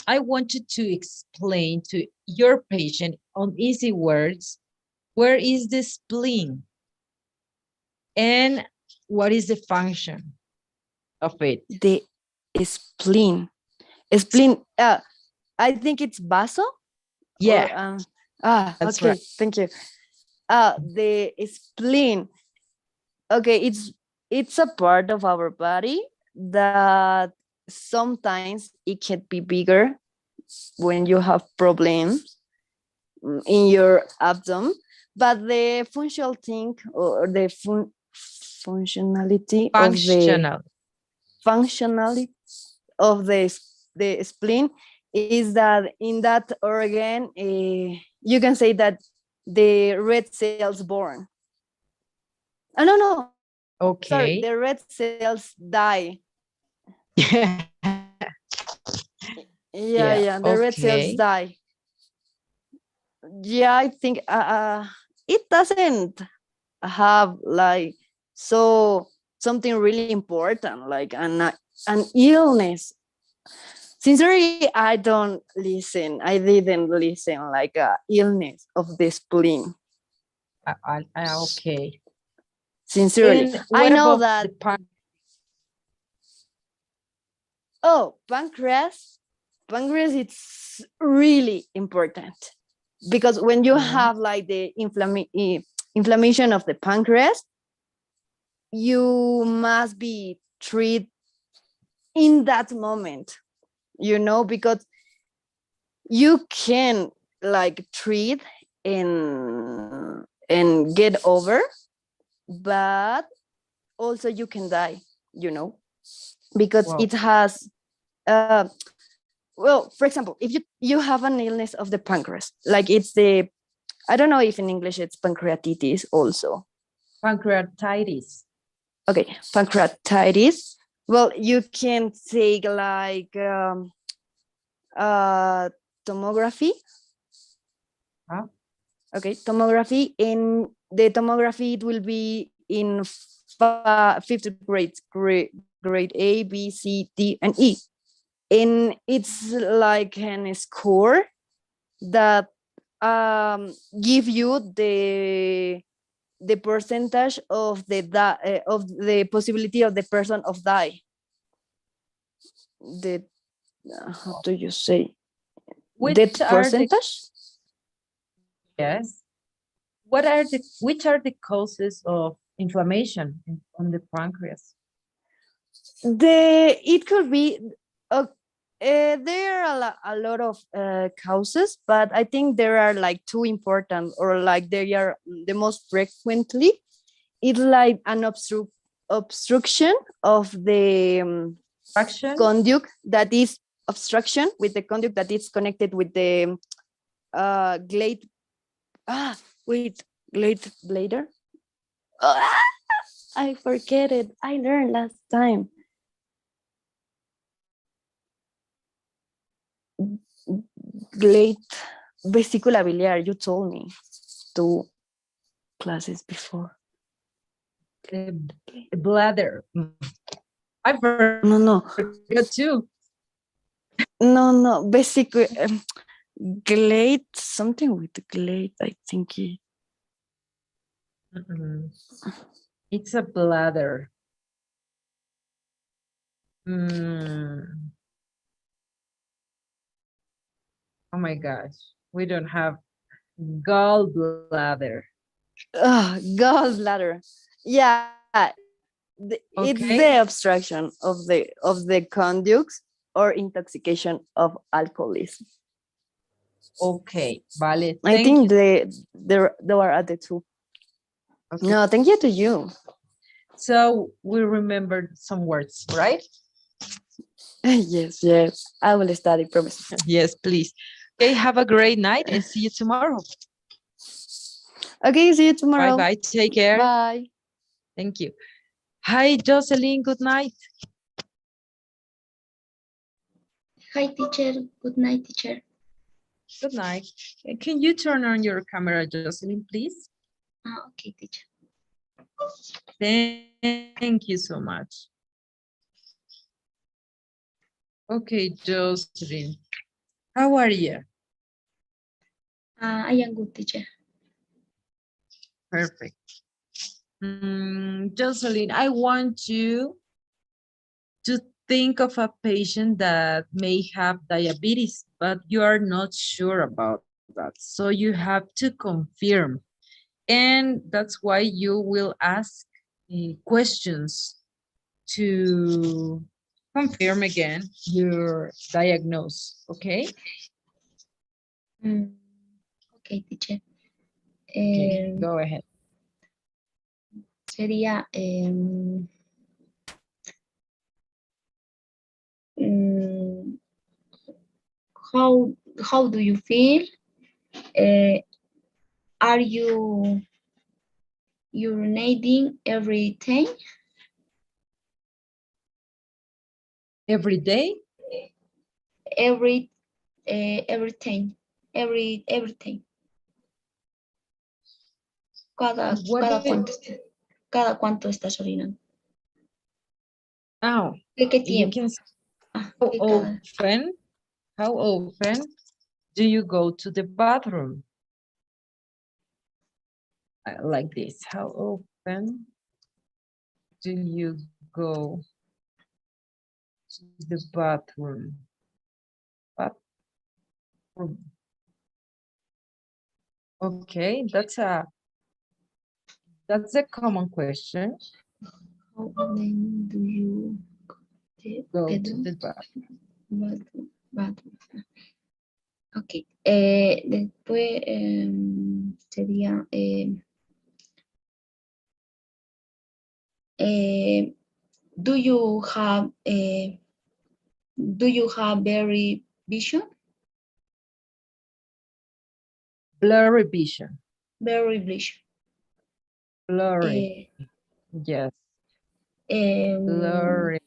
I wanted to explain to your patient on easy words where is the spleen and what is the function of it. The spleen. I think it's baso or Yeah, that's okay. right. Thank you. The spleen. Okay, it's a part of our body that sometimes it can be bigger when you have problems in your abdomen, but the functional thing or the functionality of the Functional. functionality of the spleen is that in that organ you can say that the red cells born. Oh no, sorry, Okay. the red cells die. Yeah, Yeah. yeah, the red cells Okay. die. Yeah, I think it doesn't have like so something really important like an illness. Sincerely, I don't listen. I didn't listen like a illness of the spleen. Okay. Sincerely, And I what know about that. the pan? Oh, pancreas, it's really important because when you Okay. have like the inflammation of the pancreas, you must be treated in that moment. Because you can like treat and get over, but also you can die, you know because Wow. it has uh well, for example, if you have an illness of the pancreas, like it's the, I don't know if in English it's pancreatitis also. Pancreatitis. Okay, pancreatitis. Well, you can take like uh tomography. Huh? Okay, tomography. In the tomography, it will be in fifth grade A, B, C, D, and E. And it's like an score that give you the percentage of of the possibility of the person of die. The how do you say Which death are the percentage? yes? What are the which are the causes of inflammation on the pancreas? It could be there are a lot of causes, but I think there are like two important, or like they are the most frequently. It's like an obstruction of the Action. conduct that is obstruction with the conduct that is connected with the glade. Wait, glade blader. I forget it. I learned last time. Glade vesicula biliar. You told me 2 classes before. Bladder. I forgot No. too. No. Basically, glade, something with glade, I think. It's a bladder. Oh my gosh. We don't have gallbladder. Gallbladder. Yeah, it's the obstruction of the conducts or intoxication of alcoholism. Okay, vale. I think there are the 2. Okay. No, thank you to you. So we remembered some words, right? Yes. I will study, promise. Yes, please. Okay, have a great night and see you tomorrow. Okay, see you tomorrow. Bye-bye. Take care. Bye. Thank you. Hi, Jocelyn. Good night. Hi, teacher. Good night, teacher. Good night. Can you turn on your camera, Jocelyn, please? Okay, teacher. Thank you so much. Okay, Jocelyn. How are you? I am good, teacher. Perfect. Jocelyn, I want you to think of a patient that may have diabetes, but you are not sure about that. So you have to confirm. And that's why you will ask questions to confirm again your diagnosis, okay? Okay, teacher. Okay, go ahead. Sería how do you feel? Are you urinating every day? Every day? Everything. Everything. Cada cuánto estás orinando. Oh, ¿De qué tiempo? How often do you go to the bathroom? Like this. How often do you go to the bathroom? Okay, that's a common question. How often do you go to the bathroom? Ok. Después sería do you have very vision? Blurry vision. Very vision. Blurry. Yes. Blurry.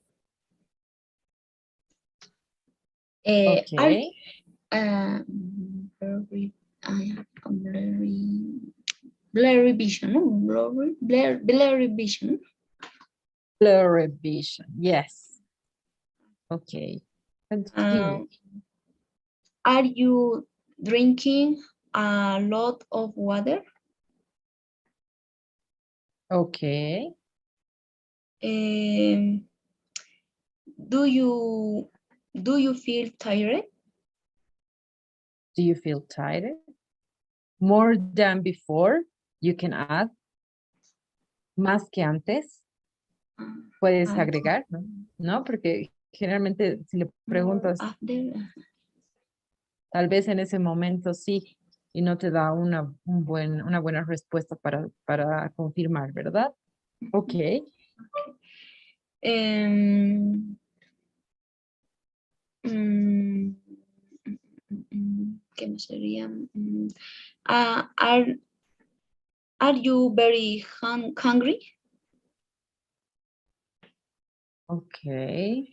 Okay. Blurry vision. No? Blurry vision. Blurry vision. Yes. Okay. Continue. Are you drinking a lot of water? Okay. Do you feel tired? Do you feel tired? More than before, you can add. Más que antes. Puedes agregar, ¿no? No, porque generalmente si le preguntas, tal vez en ese momento sí, y no te da una buena respuesta para confirmar, ¿verdad? Ok. Em, mm, ¿Qué más sería? Ah, are you very hungry? Okay.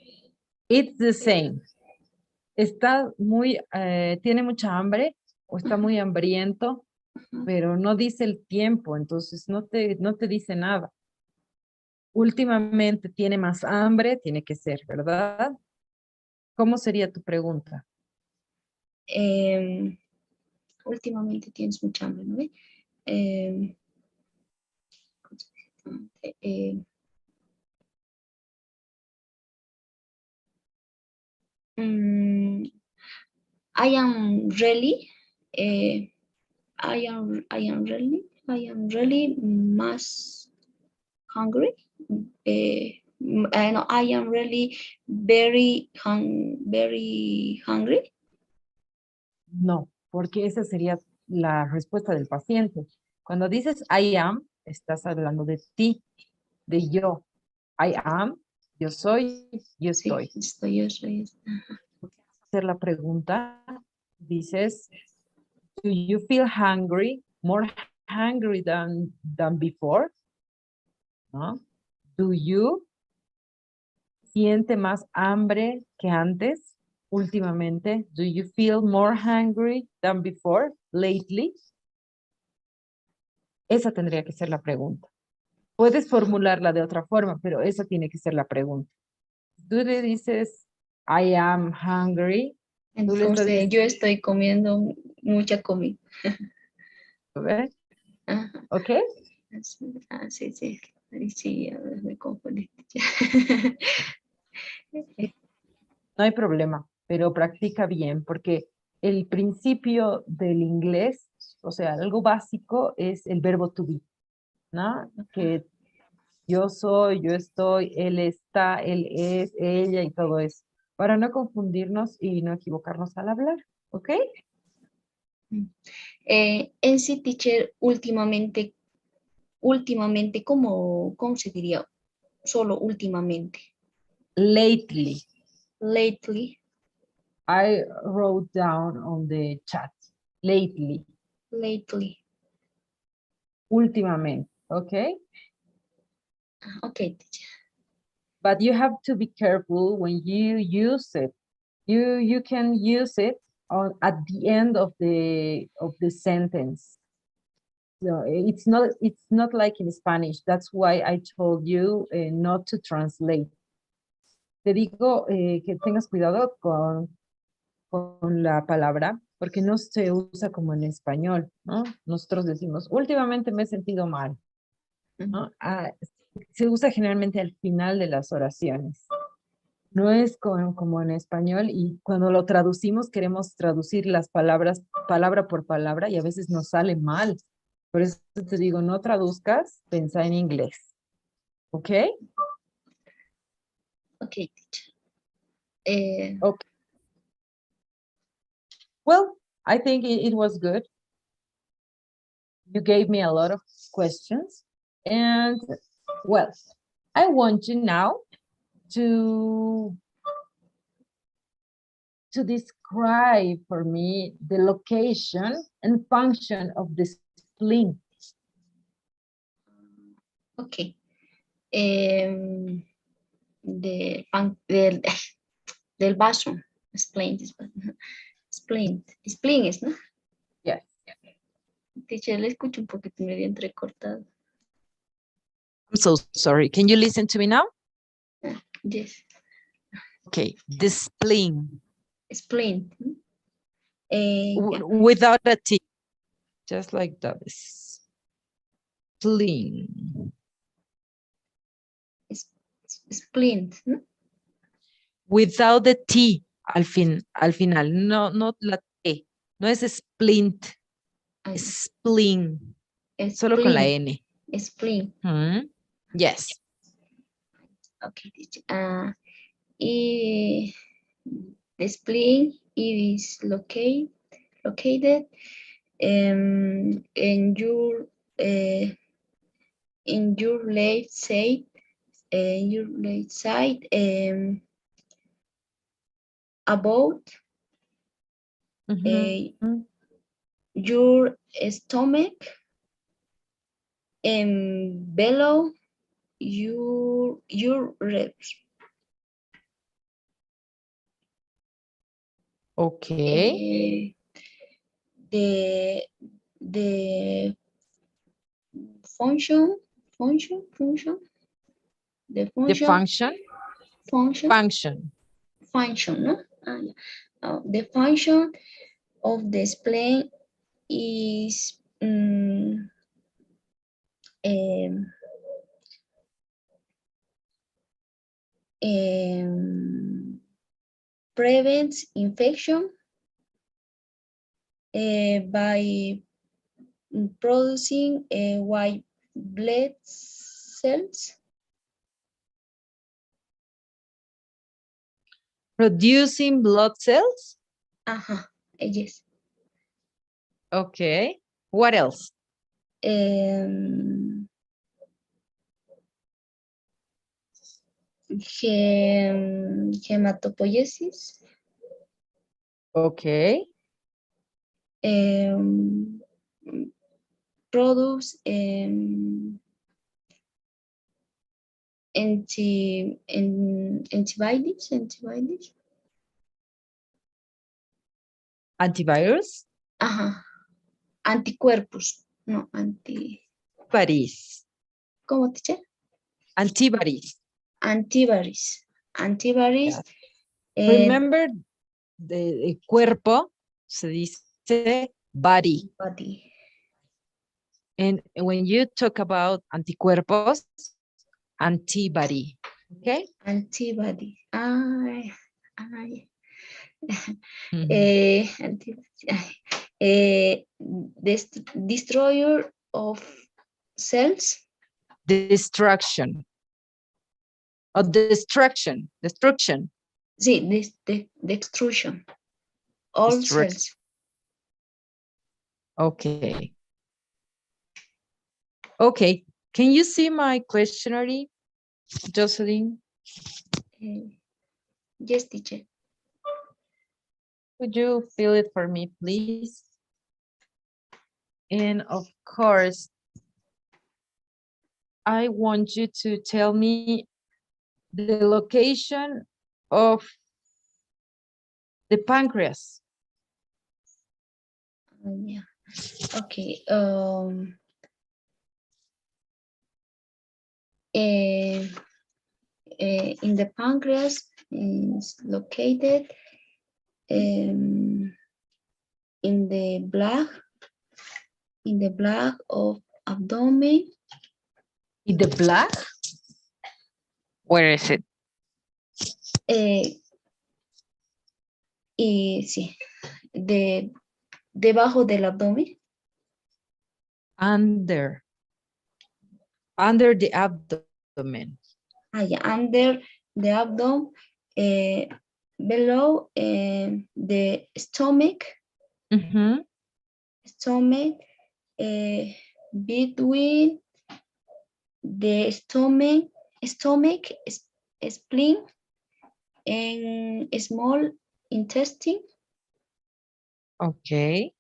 It's the same. Está muy, tiene mucha hambre o está muy hambriento, pero no dice el tiempo, entonces no te dice nada. Últimamente tiene más hambre, tiene que ser, ¿verdad? ¿Cómo sería tu pregunta? Últimamente tienes mucha hambre, ¿no? Em, eh, mm, I am really, I am really más hungry. No, I am really very hungry. No, porque esa sería la respuesta del paciente. Cuando dices I am, estás hablando de ti, de yo. I am, yo soy, yo Sí, estoy. yo soy. Hacer la pregunta, dices, do you feel hungry, more hungry than before? ¿No? Do you siente más hambre que antes, últimamente? Do you feel more hungry than before, lately? Esa tendría que ser la pregunta. Puedes formularla de otra forma, pero esa tiene que ser la pregunta. Tú le dices, I am hungry. Tú le estás Entonces, yo estoy comiendo mucha comida. diciendo, Ajá. ¿ok? Sí, sí. Sí, a ver, me confundí. No hay problema, pero practica bien, porque el principio del inglés, o sea, algo básico es el verbo to be, ¿no? Que yo soy, yo estoy, él está, él es, ella y todo eso, para no confundirnos y no equivocarnos al hablar, ¿ok? En sí, teacher, últimamente, ¿cómo se diría? Solo últimamente. Lately, Lately, I wrote down on the chat, lately, últimamente, ¿ok? Okay, teacher. But you have to be careful when you use it. You can use it on at the end of the sentence. So it's not like in Spanish. That's why I told you not to translate. Te digo que tengas cuidado con la palabra porque no se usa como en español, ¿no? Nosotros decimos, últimamente me he sentido mal, ¿no? Se usa generalmente al final de las oraciones. No es como en español y cuando lo traducimos queremos traducir las palabras palabra por palabra y a veces nos sale mal. Por eso te digo, no traduzcas, pensá en inglés. ¿Ok? Okay, teacher. Okay. Well, I think it was good. You gave me a lot of questions. And, well, I want you now to describe for me the location and function of the spleen. Okay. Del, del vaso. Explain this one. Explain. Explain es, ¿no? Yes. Teacher, le escucho un poquito medio entrecortado. I'm so sorry. Can you listen to me now? Yes. Okay. The spleen. Explain. Without a T. Just like that. Spleen. Splint, ¿no? Without the T al final. No, no la T. No es splint. Spleen. Solo con la N. Spleen. Yes. Okay. The spleen is located in your left side your right side, about your stomach, and below your ribs. Okay. The the function function the The function function? function Function. function, no? Yeah. The function of the spleen is um, prevents infection by producing white blood cells. Producing blood cells? Yes. Okay. What else? Hematopoiesis. Okay. Produce antibodies. Antivirus? Anticuerpos. No, anti. Antibodies. ¿Cómo, teacher? Antibodies. Antibodies. Yes. Remember, the cuerpo se dice body. Body. And when you talk about anticuerpos, antibody. Okay? Antibody. Destroyer of cells. Destruction. Or destruction. Destruction. Sí, destruction. All cells. Okay. Okay. Can you see my questionnaire, Jocelyn? Yes, teacher. Would you fill it for me, please? And of course, I want you to tell me the location of the pancreas. Yeah. Okay. In the pancreas is located in the black of abdomen. In the black? Where is it? Sí, debajo del abdomen. Under the abdomen. Yeah, under the abdomen, below the stomach. Stomach, between the stomach, spleen, and small intestine. Okay.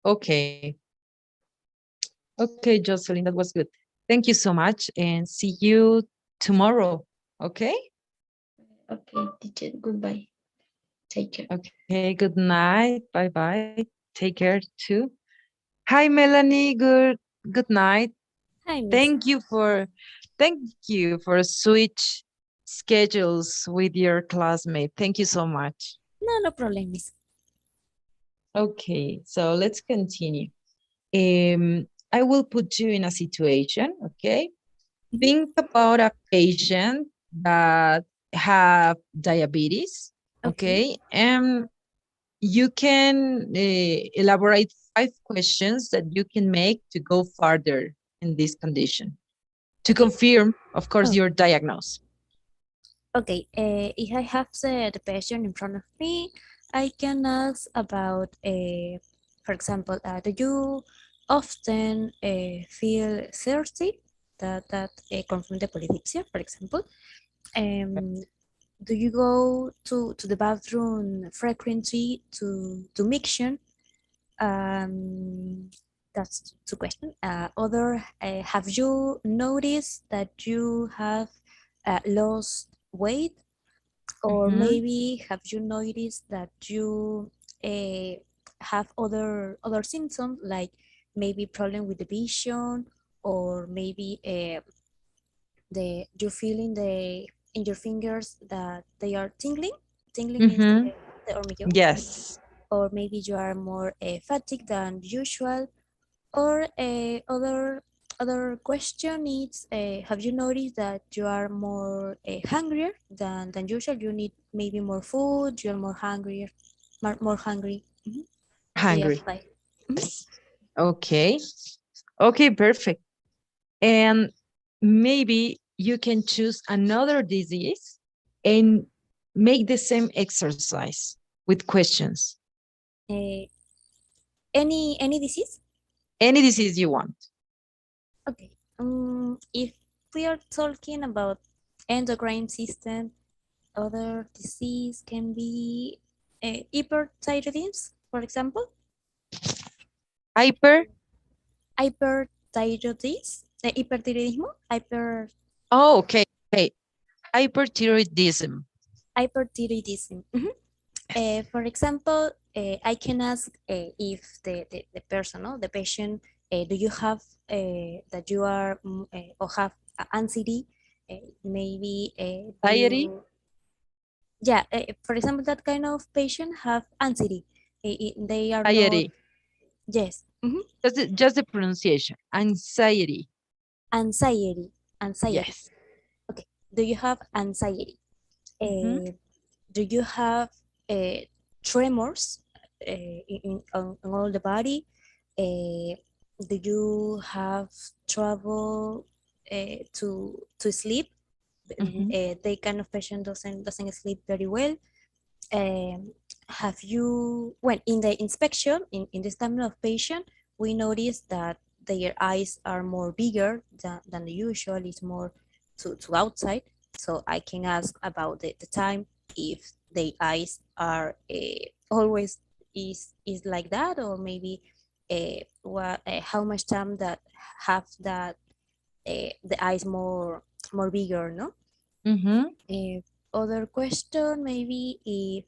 Okay. Okay, Jocelyn, that was good. Thank you so much and see you tomorrow. Okay? Okay, teacher, goodbye. Take care. Okay, good night. Bye-bye. Take care too. Hi, Melanie. Good night. Hi, Miss. Thank you for switch schedules with your classmate. Thank you so much. No problem, Miss. Okay, so let's continue. I will put you in a situation, okay? Think about a patient that have diabetes, okay? And you can elaborate 5 questions that you can make to go further in this condition to confirm, of course, your diagnosis. Okay, if I have the patient in front of me, I can ask about, for example, do you often feel thirsty, that come from the polydipsia, for example. Do you go to the bathroom frequently to mixtion? Um, that's two questions. Have you noticed that you have lost weight, or Mhm. maybe have you noticed that you uh, have other symptoms like maybe problem with the vision, or maybe you feel in your fingers that they are tingling. Tingling is Mhm. the hormigueo. Yes. Or maybe you are more fatigued than usual. Or other question is, have you noticed that you are more hungrier than usual? You need maybe more food. You are more hungrier, more hungry. The Hungry. appetite. Yes. Okay. Okay, perfect. And maybe you can choose another disease and make the same exercise with questions. Uh, any disease? Any disease you want. Okay. If we are talking about endocrine system, other disease can be hyperthyroidism, for example. Hyper. Hyperthyroidism, hyperthyroidismo, Oh, okay. Okay. Hyperthyroidism. hyperthyroidism. For example, I can ask if the person, no, the patient, do you have that you are or have anxiety? Maybe do Anxiety. you, yeah, for example, that kind of patient have anxiety. They are not, Anxiety. yes, Just the pronunciation. Anxiety. anxiety, anxiety. Yes. Okay, do you have anxiety? Mhm. Uh, do you have tremors on all the body? Do you have trouble to sleep? Mhm. They kind of patient doesn't sleep very well. Um, have you, when in the inspection in this kind of patient, we notice that their eyes are more bigger than the usual. It's more to outside. So I can ask about the time, if the eyes are always is like that, or maybe what how much time that have that the eyes more bigger, no? Mhm. Uh, Other question, maybe if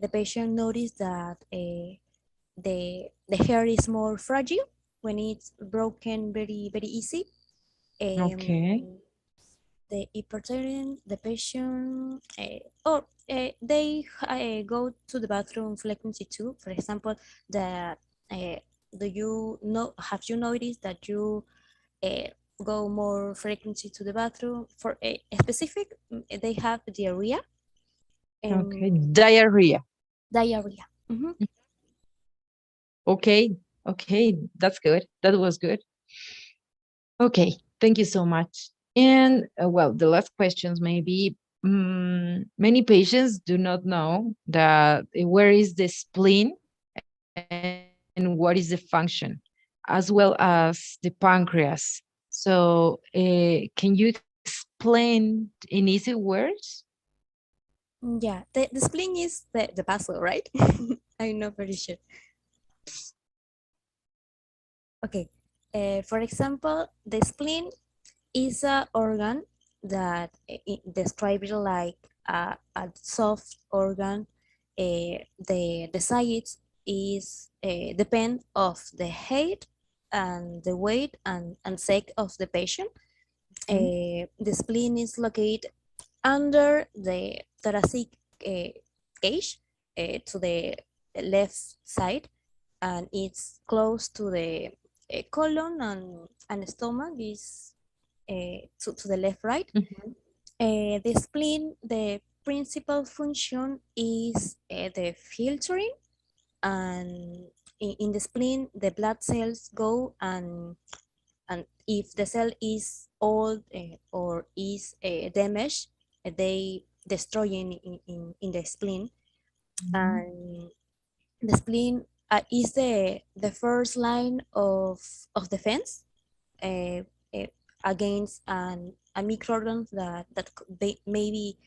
the patient noticed that the hair is more fragile when it's broken very easy. Okay. The hypertension, the patient, or they go to the bathroom frequency too. For example, that do you know? Have you noticed that you uh, go more frequency to the bathroom for a specific? They have diarrhea. Okay. Um, Diarrhea. diarrhea. Okay. Okay. That's good. That was good. Okay. Thank you so much. And well, the last questions maybe. Many patients do not know that where is the spleen and what is the function, as well as the pancreas. So, can you explain in easy words? Yeah, the spleen is the puzzle, right? I'm not very sure. Okay. For example, the spleen is a organ that described like a soft organ. The size is depend of the height and the weight and sex of the patient. Mhm. The spleen is located under the thoracic cage to the left side, and it's close to the colon and stomach is to the left, right. Mhm. The spleen, the principal function is the filtering, and in the spleen the blood cells go, and if the cell is old or is damaged, they destroy in the spleen. Mhm. And the spleen is the first line of defense uh, uh, against a microorganism that maybe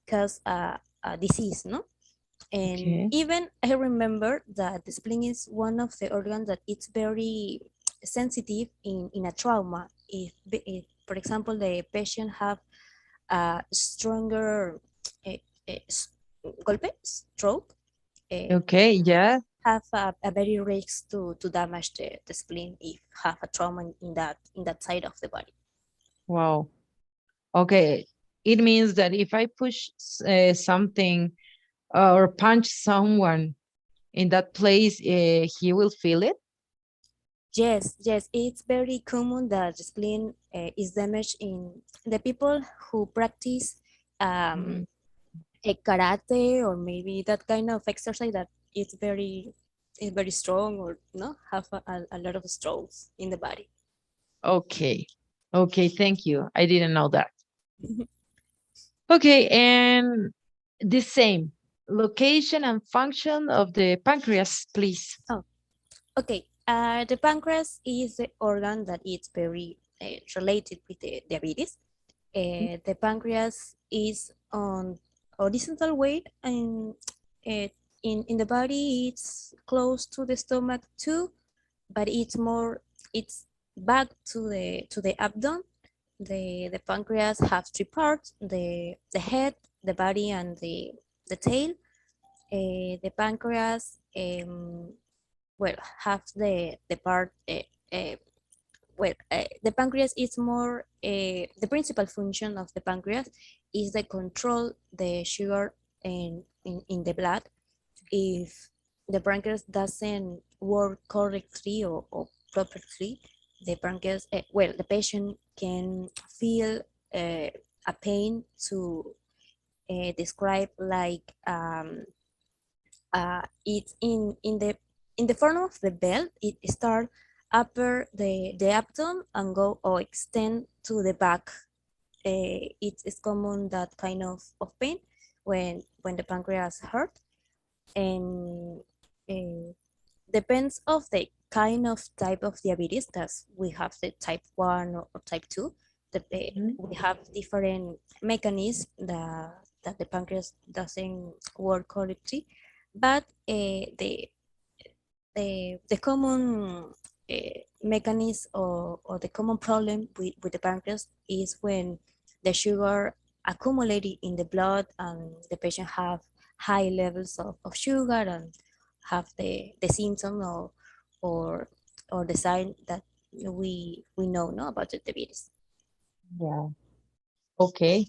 cause a disease, no? And Okay. even I remember that the spleen is one of the organs that it's very sensitive in a trauma. If for example, the patient have a stronger uh, golpe, stroke, uh, Okay, yeah. have a very risk to damage the spleen if have a trauma in that side of the body. Wow. Okay. It means that if I push something or punch someone in that place, he will feel it. Yes, yes, it's very common that the spleen is damaged in the people who practice Mhm. a karate or maybe that kind of exercise that is very strong or no have a lot of strokes in the body. Okay. Okay, thank you. I didn't know that. Okay, and the same location and function of the pancreas, please. Oh, okay. The pancreas is the organ that is very related with the diabetes. The pancreas is on horizontal weight and uh, in the body it's close to the stomach too, but it's back to the abdomen. The pancreas has three parts: the head, the body, and the tail. The pancreas well have the part the pancreas is more the principal function of the pancreas is to control the sugar in the blood. If the pancreas doesn't work correctly or properly, the pancreas the patient can feel a pain to describe like it's in the form of the belt. It start upper the abdomen and go or extend to the back. It's common that kind of pain when the pancreas hurt, and uh, depends of the kind of type of diabetes that we have, the type 1 or type 2, that Mhm. we have different mechanisms that the pancreas doesn't work correctly, but the common mechanism or the common problem with the pancreas is when the sugar accumulated in the blood and the patient have high levels of sugar and have the symptom or or the sign that we know no about the diabetes. Yeah. Okay.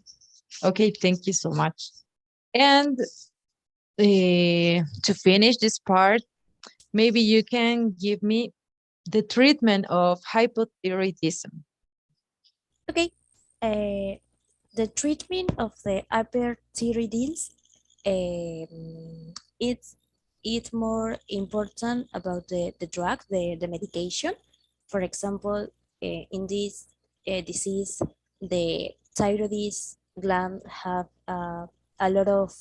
Okay, thank you so much. And to finish this part, maybe you can give me the treatment of hypothyroidism. Okay, the treatment of the hyperthyroidism, it's more important about the drug, the medication. For example, in this disease, the thyroid gland have a lot of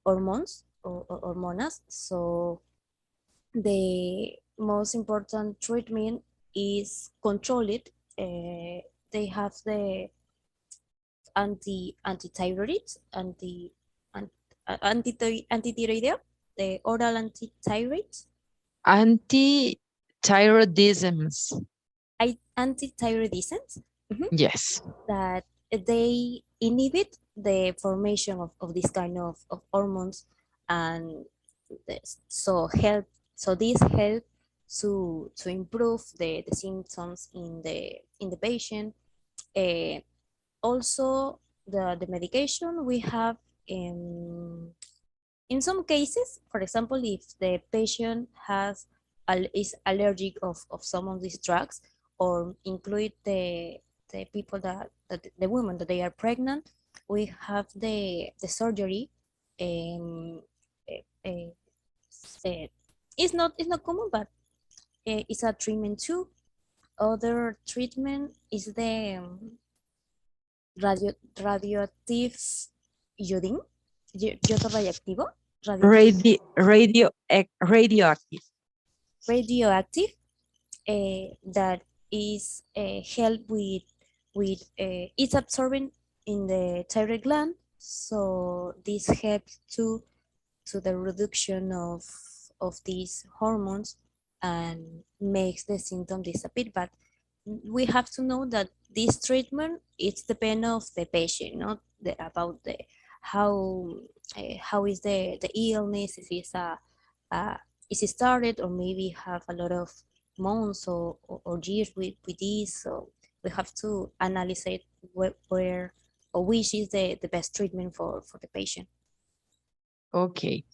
hormones or hormones. So the most important treatment is control it. They have the antithyroid, antithyroid, the oral antithyroid, Anti-thyroidisms. Antithyroidisms. Mhm. Yes. That they inhibit the formation of this kind of hormones, and so help so this help to improve the symptoms in the patient. uh, Also the medication we have in some cases, for example, if the patient is allergic of some of these drugs, or include the people that the women that they are pregnant, we have the surgery. um, uh, uh, uh, it's not common, but it's a treatment too. Other treatment is the radioactive iodine, yodo radioactivo, radioactive. Radioactive. radioactive that is help with it's absorbing in the thyroid gland, so this helps to the reduction of these hormones and makes the symptom disappear. But we have to know that this treatment it's depend of the patient, not about the how how is the illness, if it's a is it started or maybe have a lot of months or years with this. So we have to analyze it where or which is the best treatment for the patient. Okay,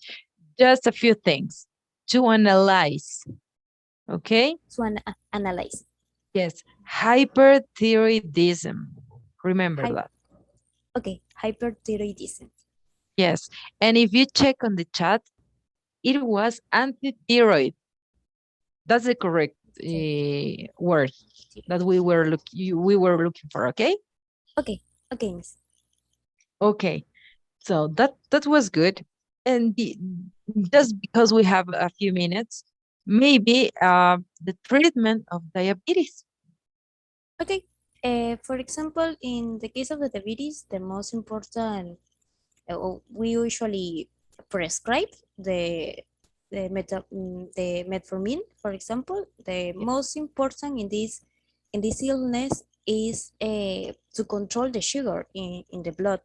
just a few things to analyze. Okay. To analyze. Yes, hyperthyroidism. Remember Hy- that. okay, hyperthyroidism. Yes, and if you check on the chat, it was antithyroid. That's the correct word that we were looking for. Okay. Okay, okay, miss. Okay, so that was good, and just because we have a few minutes, maybe the treatment of diabetes. Okay, for example, in the case of the diabetes, the most important we usually prescribe the metformin, for example. The most important in this illness is to control the sugar in the blood.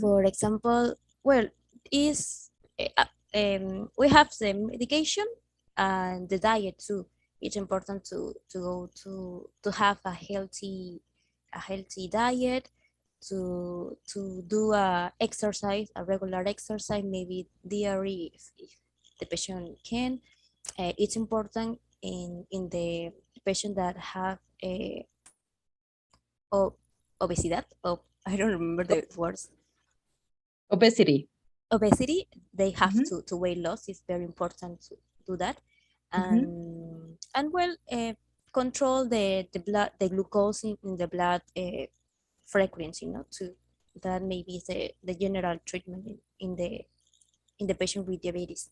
For example, well, is we have the medication and the diet too. It's important to go to have a healthy diet, to do a regular exercise, maybe diary if the patient can. It's important in the patient that have a obesidad. Oh, I don't remember the words. Obesity. Obesity, they have to weight loss. It's very important to do that, and well, control the glucose in the blood frequency, to that maybe is the general treatment in the patient with diabetes.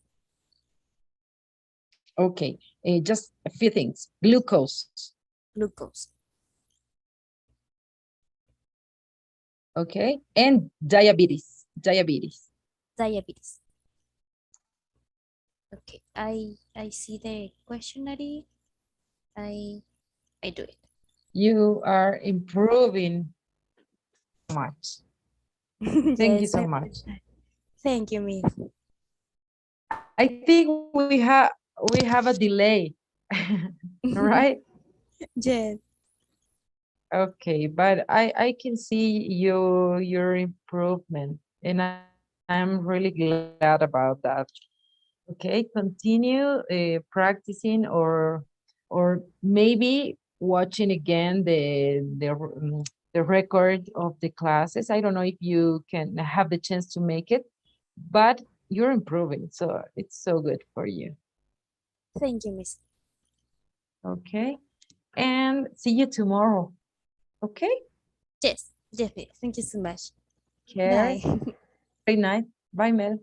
Okay, just a few things. Glucose. Glucose. Okay, and diabetes. Diabetes. Diabetes. Okay, I see the questionnaire. I do it. You are improving much. Thank you Yes, so much. thank you, Miss. I think we have a delay, right? Yes. Okay, but I can see your improvement, and I'm really glad about that. Okay, continue practicing or maybe watching again the record of the classes. I don't know if you can have the chance to make it, but you're improving, so it's so good for you. Thank you, Miss. Okay, and see you tomorrow. Okay. Yes, definitely. Thank you so much. Care. Bye. Great night. Bye, Mel.